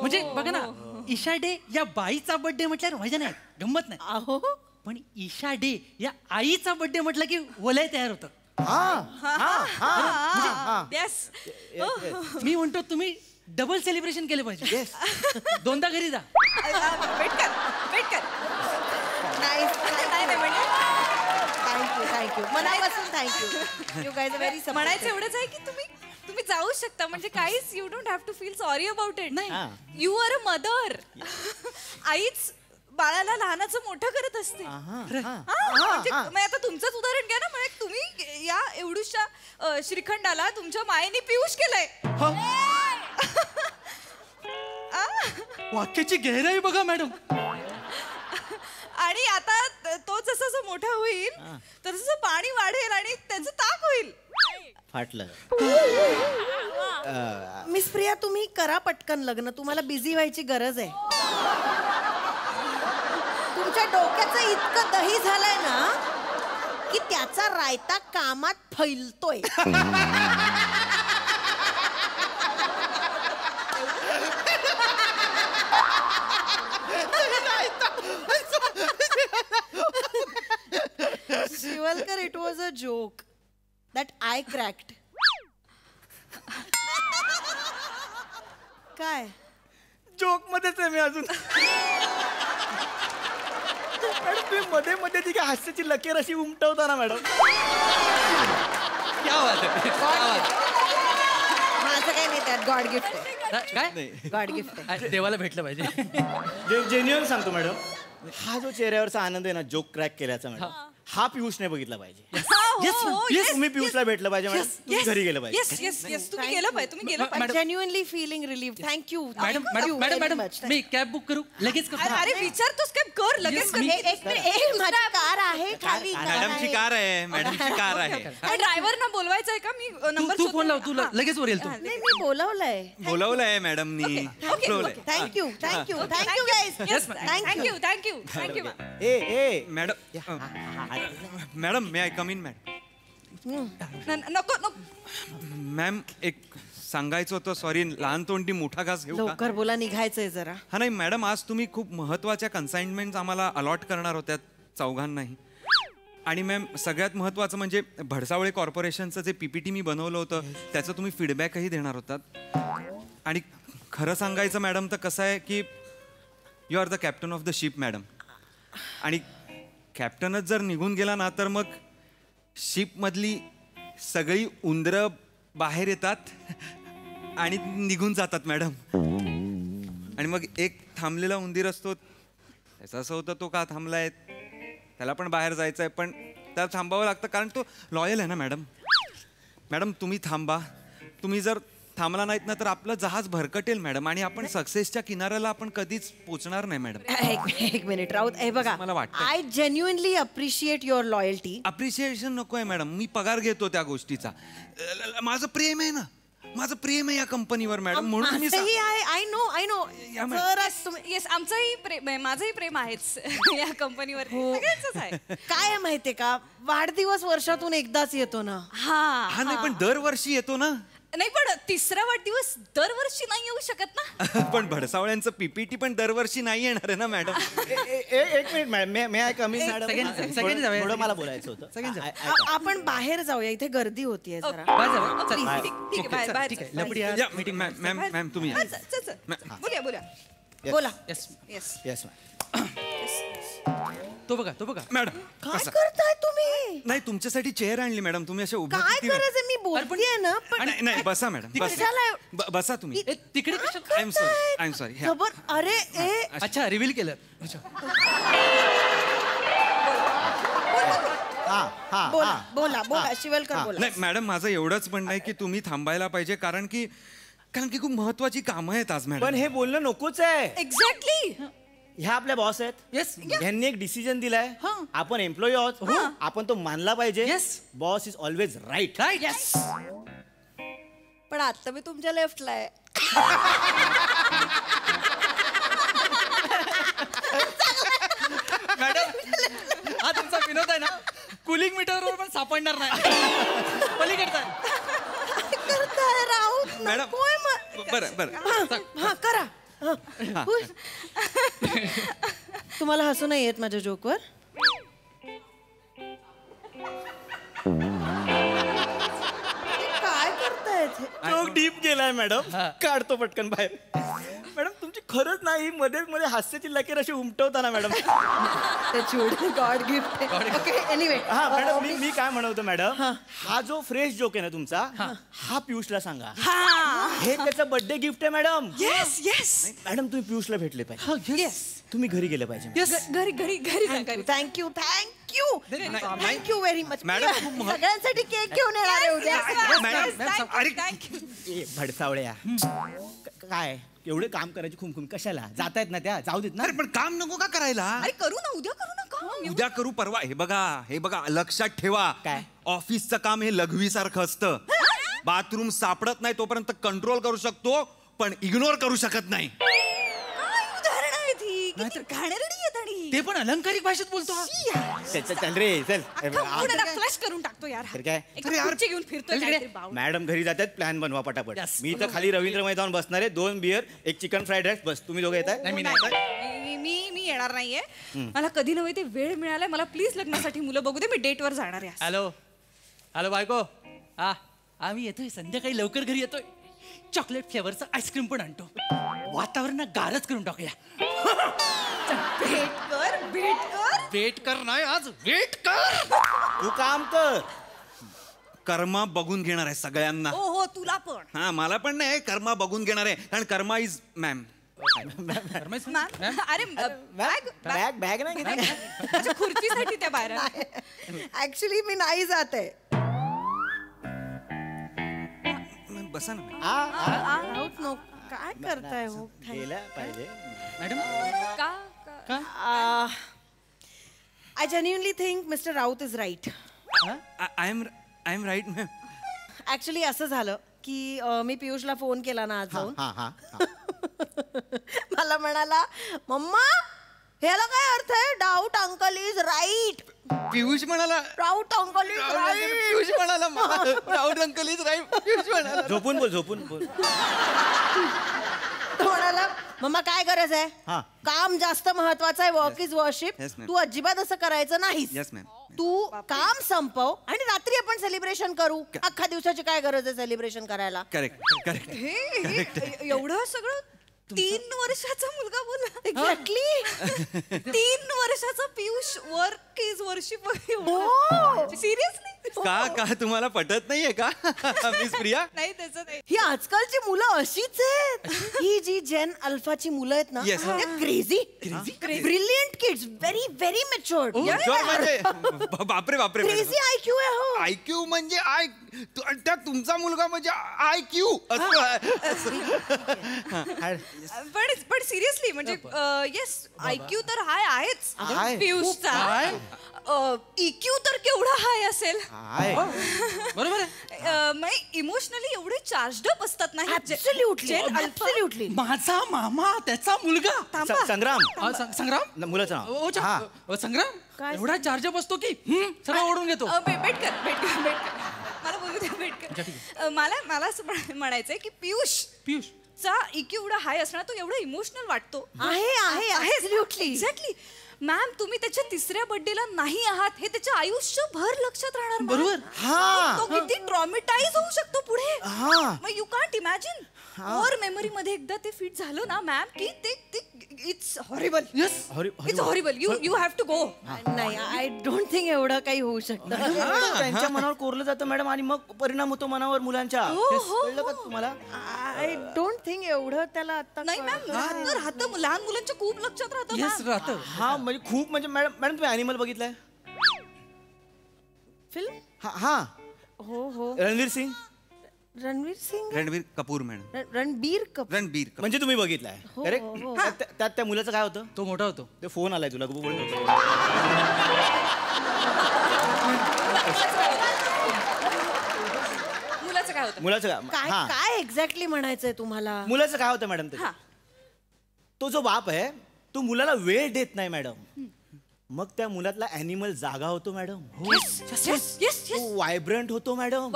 म्हणजे बघा ना, ईशा डे या बाईचा बर्थडे म्हटल्यावर मजा नाही, गंमत नाही. अहो पण ईशा डे या आईचा बर्थडे म्हटलं की वलय तयार होतं. मी म्हणतो तुम्ही डबल सेलिब्रेशन केलं पाहिजे. दोनदा घरी जा. वेट कर. थँक्यू मनापासून thank you. You guys are very. म्हणायचं एवढंच आहे की तुम्ही जाऊ शकता. म्हणजे काहीच you don't have to feel sorry about it. नाही, यू आर अ मदर. आईच बाळाला लहानाचं मोठं करत असते. म्हणजे आता तुमचंच उदाहरण घ्या ना. म्हणजे तुम्ही या एवढूशा श्रीखंडाला तुमच्या मायेने पियुष केलंय. वाक्याची गहराई बघा मॅडम. आणि आता तो जसा मोठा होईल तसं पाणी वाढेल आणि त्याचं ताक होईल. फाटलं. मिस प्रिया तुम्ही करा पटकन लग्न. तुम्हाला बिझी व्हायची गरज आहे. तुमच्या डोक्याचं इतकं दही झालंय ना, की त्याचा रायता कामात फैलतोय. Shivalkar, it was a joke that I cracked. काय जोक मध्येच आहे मी अजून. मॅडम तुम्ही मध्ये मध्ये ती काय हास्याची लकीर अशी उमटवता ना मॅडम. क्या बात आहे, क्या बात माझं काही नाही त्यात. गॉड गिफ्ट आहे. आहे. काय गॉड गिफ्ट आहे. देवाला भेटलं पाहिजे. जेन्युअन सांगतो मॅडम, हा जो चेहऱ्यावरचा आनंद आहे ना जोक क्रॅक केल्याचा मॅडम, हा पियुषने बघितला पाहिजे. तुम्ही पियुषला भेटलं पाहिजे मॅडम. तुम्ही घरी गेलं पाहिजे. येस येस येस तुम्ही गेलं पाहिजे, तुम्ही गेलं पाहिजे. Genuinely feeling relieve. Thank you madam madam madam madam मी कॅब बुक करू लगेच करतो. अरे विचारतोस काय, कर लगेच कर. माझी कार आहे खाली. मॅडमची कार आहे, मॅडमची कार आहे. ड्रायव्हरना बोलवायचं आहे का? मी नंबर तू फोन लाव, तू लगेच वर येईल तू. नाही मी बोलवलंय. बोलवलंय मॅडमनी. Thank you thank you thank you thank you guys. Thank you thank you thank you. A madam may I come in madam. नको नको. मॅम एक सांगायचं होतं, सॉरी लहान तोंडी मोठा घास घेऊ का? लवकर बोला, निघायचंय जरा. हा नाही मॅडम, आज तुम्ही खूप महत्वाच्या कन्साइनमेंट आम्हाला अलॉट करणार होत्या चौघांनाही. आणि मॅम सगळ्यात महत्वाचं म्हणजे भडसावळे कॉर्पोरेशनचं जे PPT मी बनवलं होतं त्याचं तुम्ही फीडबॅकही देणार होतात. आणि खरं सांगायचं मॅडम तर कसं आहे की you are the captain of the ship madam. आणि कॅप्टनच जर निघून गेला ना तर मग शिपमधली सगळी उंदरं बाहेर येतात आणि निघून जातात मॅडम. आणि मग एक थांबलेला उंदीर असतो, त्याचं असं होतं तो का थांबलाय, त्याला पण बाहेर जायचं आहे पण त्याला थांबावं लागतं कारण तो लॉयल आहे ना मॅडम. मॅडम तुम्ही थांबा. तुम्ही जर थांबला नाहीत ना तर आपलं जहाज भरकटेल मॅडम आणि आपण सक्सेसच्या किनाऱ्याला आपण कधीच पोचणार नाही मॅडम. एक मिनिट राऊत. हे बघा, मला वाटतं. I genuinely appreciate your loyalty. Appreciation नको आहे मॅडम, मी पगार घेतो त्या गोष्टीचा. माझं प्रेम आहे ना, माझं प्रेम आहे या कंपनीवर मॅडम, म्हणून मी आय नो येस आमचंही प्रेम आहे, माझंही प्रेम आहेच या कंपनीवर. सगळ्यांचंच आहे. काय आहे माहितीये का, वाढदिवस वर्षातून एकदाच येतो ना. हा नाही पण दरवर्षी येतो ना. नाही पण तिसरा वाढदिवस दरवर्षी नाही येऊ शकत ना. पण भडसावळ्यांचं PPT पण दरवर्षी नाही येणार आहे ना मॅडम. एक minute madam, may I come in madam. सगळ्यांनी जाऊया. थोडं मला बोलायचं होतं. सगळ्यांनी आपण बाहेर जाऊया, इथे गर्दी होतीये जरा. ठीक आहे बाहेर बाहेर ठीक आहे लपडी या, मॅम तुम्ही या. बोला बोला बोला. येस येस येस तो बघा मॅडम काय करताय तुम्ही? नाही तुमच्यासाठी चेअर आणली मॅडम, तुम्ही असे उभं काय किती वेळ- करायचं, मी बोलतेय ना. पण नाही नाही, बसा मॅडम कशाला? बसा तुम्ही. तिकडे आय एम सॉरी खबर. अरे ए अच्छा रिव्हील केलं. बोला बोला बोला शिवलकर बोला. नाही मॅडम माझं एवढंच म्हणणं आहे की तुम्ही थांबायला पाहिजे कारण की खूप महत्वाची कामं आहेत आज मॅडम. पण हे बोलणं नकोच आहे. एक्झॅक्टली. ह्या आपल्या बॉस आहेत. येस यांनी एक डिसिजन दिलाय. आपण एम्प्लॉई आहोत, आपण तो मानला पाहिजे. Boss is always right. Right. Yes. पण आता मी तुमच्या लेफ्टला आहे. मॅडम हा तुमचा विनोद आहे ना, कुलिंग मीटरवर पण सापडणार नाही. पलीकडचा करताय राऊत. मॅडम बरं हा करा. तुम्हाला हसू नाही येत माझ्या जोकवर? काय करतायत? जोक डीप गेलाय मॅडम, काढतो पटकन बाहेर. मॅडम तुमची खरंच नाही, मध्ये मध्ये हास्याची लकीर अशी उमटवता ना madam. God gift. Okay anyway. हा मॅडम मी काय म्हणतो मॅडम, हा जो फ्रेश जोक आहे ना तुमचा, हा पियुषला सांगा. हे त्याचं बर्थडे गिफ्ट आहे मॅडम. Yes yes. मॅडम तुम्ही पियुषला भेटले पाहिजे. येस. तुम्ही घरी गेले पाहिजे. घरी घरी घरी thank you thank you very much. Madam, सगळ्यांसाठी केक घेऊन येणार आहे उद्या. ए भडसावळ्या, काय एवढे काम करायची खुमखुम कशाला? जातायत ना त्या, जाऊ देत ना. अरे पण काम नको का करायला? अरे करू ना, उद्या करू ना काम. उद्या करू, परवा. हे बघा लक्षात ठेवा, काय? ऑफिसचं काम हे लघवीसारखं असतं. बाथरूम सापडत नाही तोपर्यंत कंट्रोल करू शकतो पण इग्नोर करू शकत नाही. काय उदाहरण आहे ती? किती घाणेरडी आहेत आणि ते पण अलंकारिक भाषेत बोलतो हा. चल रे चल. फ्लॅश करून टाकतो यार. तर काय? एक खुर्ची घेऊन फिरतोय काहीतरी बावळट. मॅडम घरी जातात, प्लॅन बनवा पटापट. Yes. मी तर खाली रवींद्र मैदान बसणार आहे. 2 बियर, 1 चिकन फ्राईड राईस, बस. तुम्ही दोघे येत आहे? मी येणार नाहीये. मला कधी नव्हे ते वेळ मिळालाय. मला प्लीज लग्नासाठी मुलं बघू दे. मी डेटवर जाणार आहे. हॅलो हॅलो बायको. आम्ही येतोय संध्याकाळी लवकर घरी येतोय. चॉकलेट फ्लेवरचं आईस्क्रीम पण आणतो. वातावरण गारच करून टाकूया. वेट कर नाही आज वेट कर. तू काम कर. कर्मा बघून घेणार आहे सगळ्यांना. हो तुला पण. हा मला पण नाही कर्मा बघून घेणार आहे कारण कर्मा इज मॅम. अरे बॅग बॅग नाही खुर्चीसाठी त्या बाहेर. ऍक्च्युली मी नाही जात आहे. बसा ना. काय करताय हो? गेला पाहिजे madam. I genuinely think mister Raut is right. I am right ma'am. Actually असं झालं की मी पियुषला फोन केला ना आज जाऊन. मला म्हणाला मम्मा ह्याला काय अर्थ आहे? Doubt uncle is right. Piyush म्हणाला doubt uncle is right. Piyush म्हणाला doubt uncle is right. Piyush म्हणाला. झोपून बोल. तो म्हणाला मम्मा काय गरज आहे? काम जास्त महत्वाचं आहे. Work is worship. Yes, ma'am. तू अजिबात असं करायचं नाहीस. Yes ma'am. तू काम संपव आणि रात्री आपण सेलिब्रेशन करू. अख्खा दिवसाची काय गरज आहे सेलिब्रेशन करायला? करेक्ट. हे एवढं सगळं 3 वर्षाचा मुलगा बोला. एक्झॅक्टली. 3 वर्षाचा Piyush work is worship. Seriously का तुम्हाला पटत नाहीये का मिस प्रिया? नाही त्याचं नाही. ही आजकालची मुलं अशीच आहेत. ही जी जेन अल्फाची मुलं आहेत ना Yes. Crazy brilliant kids. Very matured. बापरे क्रेझी IQ आहे हो. IQ म्हणजे त्या तुमचा मुलगा म्हणजे IQ पण सिरियसली म्हणजे येस IQ तर हाय आहेच पियुषचा. EQ तर केवढा हाय असेल. बरोबर आहे. इमोशनली एवढे चार्जड अप असतात ना. Absolutely. माझा मामा त्याचा मुलगा संग्राम. संग्राम मुलाचा. संग्राम एवढा चार्ज अप असतो की सगळं ओढून घेतो. भेट कर मला बोलू दे. भेट कर. मला असं म्हणायचंय की पियुषचा EQ एवढा हाय असणार तो एवढा इमोशनल वाटतो. एक्झॅक्टली. मॅम तुम्ही त्याच्या 3ऱ्या बर्थडेला नाही आहात हे त्याच्या आयुष्यभर लक्षात राहणार. बरोबर. तो किती ट्रॉमेटाइज होऊ शकतो पुढे. मग you can't imagine. Core memory मध्ये एकदा ते फिट झालं ना मॅम की ते it's horrible. It's horrible. You have to go. नाही आय डोंट थिंक एवढं काही होऊ शकतं. त्यांच्या मनावर कोरलं जातं मॅडम आणि मग परिणाम होतो मनावर मुलांच्या. कळलं का तुम्हाला? आय डोंट थिंक एवढं त्याला आता. नाही मॅम राहतं लहान मुलांच्या खूप लक्षात राहतं. हा म्हणजे खूप म्हणजे मॅडम तुम्ही ॲनिमल बघितलंय? फिल्म. हा हो. रणवीर कपूर मॅडम. रणबीर कपूर. म्हणजे तुम्ही बघितलाय करेक्ट. त्यात त्या मुलाचं काय होतं? तो मोठा होतो. ते फोन आलाय तुला मुलाचं काय एक्झॅक्टली म्हणायचंय तुम्हाला? मुलाचं काय होतं मॅडम? तो जो बाप आहे तो मुलाला वेळ देत नाही मॅडम. मग त्या मुलातला ॲनिमल जागा होतो मॅडम. व्हायब्रंट होतो मॅडम.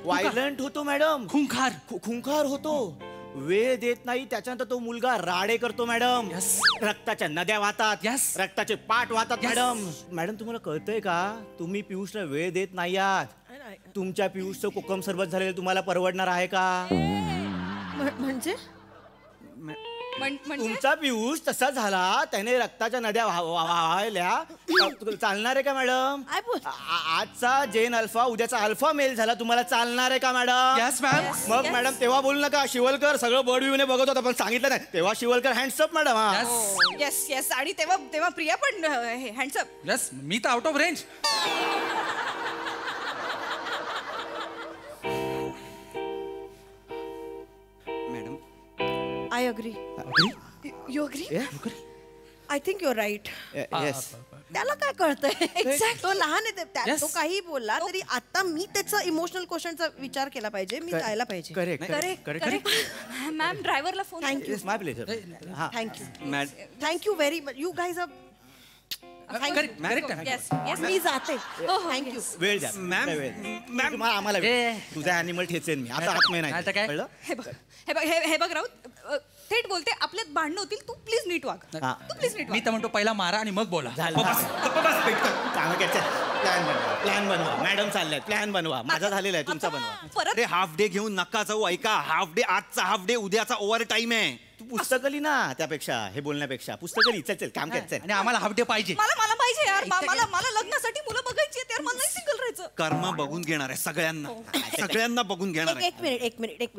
व्हायलंट होतो मॅडम. खुंखार होतो. वेळ देत नाही. त्याच्यानंतर तो मुलगा राडे करतो मॅडम. रक्ताच्या नद्या वाहतात. रक्ताचे पाठ वाहतात मॅडम. तुम्हाला कळतंय का? तुम्ही पियुषला वेळ देत नाही आहात. तुमच्या पियुषचं कोकम सरबत झालेलं तुम्हाला परवडणार आहे का? म्हणजे तुमचा पियुष तसा झाला त्याने रक्ताच्या नद्या वाहायल्या. चालणार आहे का मॅडम? आजचा जेन अल्फा उद्याचा अल्फा मेल झाला तुम्हाला चालणार आहे का मॅडम? मग मॅडम तेव्हा बोलू नका. शिवलकर सगळं बर्ड व्ह्यूने बघत होता पण सांगितलं नाही तेव्हा शिवलकर हँड्सअप मॅडम. येस आणि तेव्हा प्रिया पण हँड्सअप. यस मी तर out of range. I agree. You agree? I think you're right. Yes. त्याला काय कळतंय? एक्झॅक्ट. तो लहान आहे. तो काही बोलला तरी आता मी त्याचा इमोशनल क्वेश्चनचा विचार केला पाहिजे. मी जायला पाहिजे. करेक्ट. मॅम ड्रायव्हरला phone. Thank you. My pleasure. Thank you very much. You guys are मी जाते. थँक्यू. वेळ द्या मॅम. आम्हाला तुझा ॲनिमल ठेचेन मी आता. हात नाही. हे बघ राऊत थेट बोलते आपल्यात भांडणं होतील, तू प्लीज नीट वाग, तू प्लीज नीट मी तर म्हणतो पहिला मारा आणि मग बोला. प्लॅन बनवा मॅडम, चाललाय प्लॅन बनवा. माझा झालेला आहे, तुमचा बनवा. अरे हाफ डे घेऊन नका जाऊ. ऐका, हाफ डे आजचा, हाफ डे उद्याचा ओव्हर टाइम आहे. तू पुस्तक लिही ना, त्यापेक्षा हे बोलण्यापेक्षा पुस्तक लिही. चल चल काम कर. आणि आम्हाला हाफ डे पाहिजे. मला पाहिजे यार, मला लग्नासाठी मुलं बघायची आहेत यार, मला नाही सिंगल राहायचं. कर्म बघून घेणार आहे सगळ्यांना, सगळ्यांना बघून घेणार आहे. एक मिनिट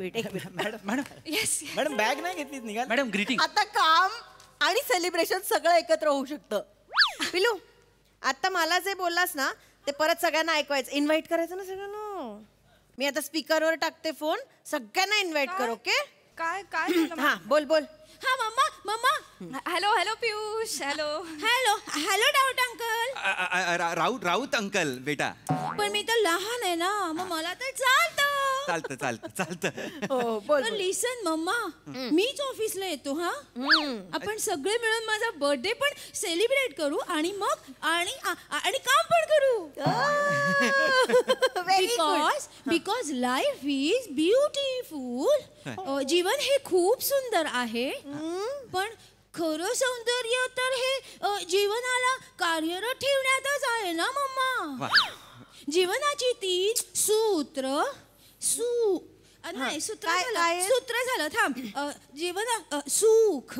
मॅडम मॅडम बॅग नाही घेतली निघाल. Madam greeting. आता काम आणि सेलिब्रेशन सगळं एकत्र होऊ शकतं. पिलू, आता मला जे बोललास ना ते परत सगळ्यांना ऐकवायचं, इन्व्हाइट करायचं ना सगळ्यांना. मी आता स्पीकरवर टाकते फोन, सगळ्यांना इन्व्हाइट कर. ओके? काय काय हा बोल. हा मम्मा. हॅलो पियुष. हॅलो डाऊट अंकल. राऊत अंकल बेटा. पण मी तर लहान आहे ना, मग मला तर चालतं. बोल. लिसन मम्मा, मीच ऑफिसला येतो. हा, आपण सगळे मिळून माझा बर्थडे पण सेलिब्रेट करू आणि मग आणि काम पण करू. Because life is beautiful. जीवन हे खूप सुंदर आहे, पण खरं सौंदर्य तर हे जीवनाला कार्यरत ठेवण्यातच आहे ना मम्मा. जीवनाची 3 सूत्र सूत्र झालं. थांब. जीवन सुख,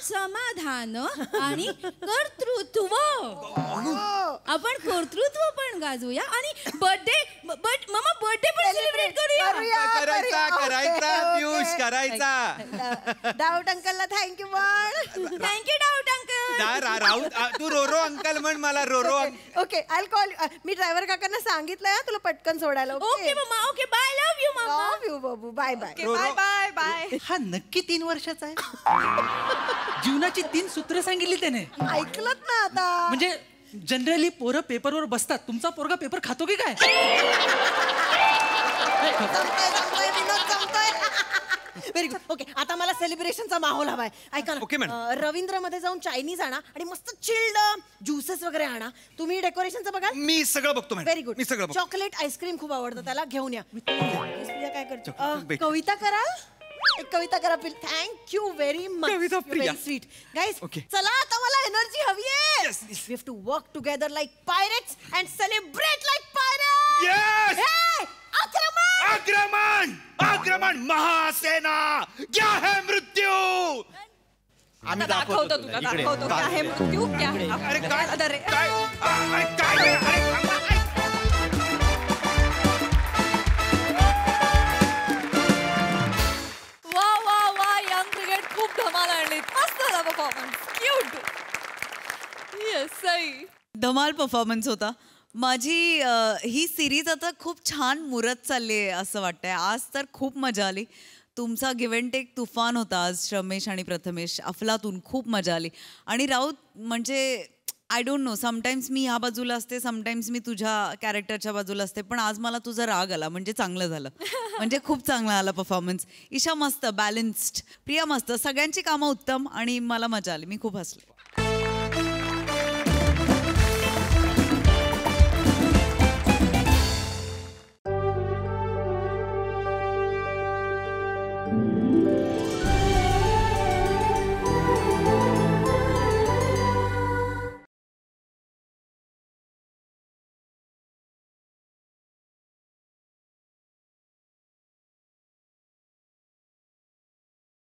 समाधान आणि कर्तृत्व. आपण कर्तृत्व पण गाजूया आणि बर्थडे पण सेलिब्रेट करूया. पियुष करायचा. डाऊट अंकलला थँक्यू म्हण. Thank you doubt uncle. राऊत तू रोरो अंकल म्हण मला. रोरो. Okay, I call. मी ड्रायव्हर काकांना सांगितलंय तुला पटकन सोडायला. Okay mama. Okay, bye. Love you mama. Love you बाबू. बाय. बाय. हा नक्की 3 वर्षाचा आहे. जीवनाची 3 सूत्र सांगितली त्याने. ऐकलं ना आता. म्हणजे जनरली पोरं पेपरवर बसतात, तुमचा पोरगा पेपर खातो की काय? Very good. ओके, आता मला सेलिब्रेशनचा माहोल हवाय. ऐका ओके ना, मॅडम. रवींद्र मध्ये जाऊन चायनीज आणा आणि मस्त चिल्ड ज्युसेस वगैरे आणा. तुम्ही डेकोरेशनचं बघा. मी सगळं बघतो मॅडम. Very good. मी सगळं बघतो. चॉकलेट आईस्क्रीम खूप आवडतं त्याला, घेऊन या. काय करतो? कविता कराल? एक कविता करा please. Thank you very much. Kavita Priya. Sweet guys. Okay. चला आता मला एनर्जी हवी आहे. We have to work together like pirates and celebrate like pirates. आक्रमण महासेना. क्या है मृत्यू. आम्ही दाखवतो तुला. क्या है मृत्यू. क्या है. अरे काय वा यंग ब्रिगेड खूप धमाल आणली. मस्त झाला परफॉर्मन्स. क्यूट. येस, सई. धमाल परफॉर्मन्स होता. माझी ही सिरीज आता खूप छान मुरत चालली आहे असं वाटतंय. आज तर खूप मजा आली. तुमचा गिव्ह अँड टेक तुफान होता आज. रमेश आणि प्रथमेश, अफलातून खूप मजा आली. आणि राऊत म्हणजे आय डोंट नो, समटाईम्स मी ह्या बाजूला असते, समटाईम्स मी तुझ्या कॅरेक्टरच्या बाजूला असते, पण आज मला तुझा राग आला म्हणजे चांगलं झालं. म्हणजे खूप चांगला आला परफॉर्मन्स. ईशा मस्त, बॅलन्स्ड. प्रिया मस्त. सगळ्यांची कामं उत्तम आणि मला मजा आली. मी खूप हसले.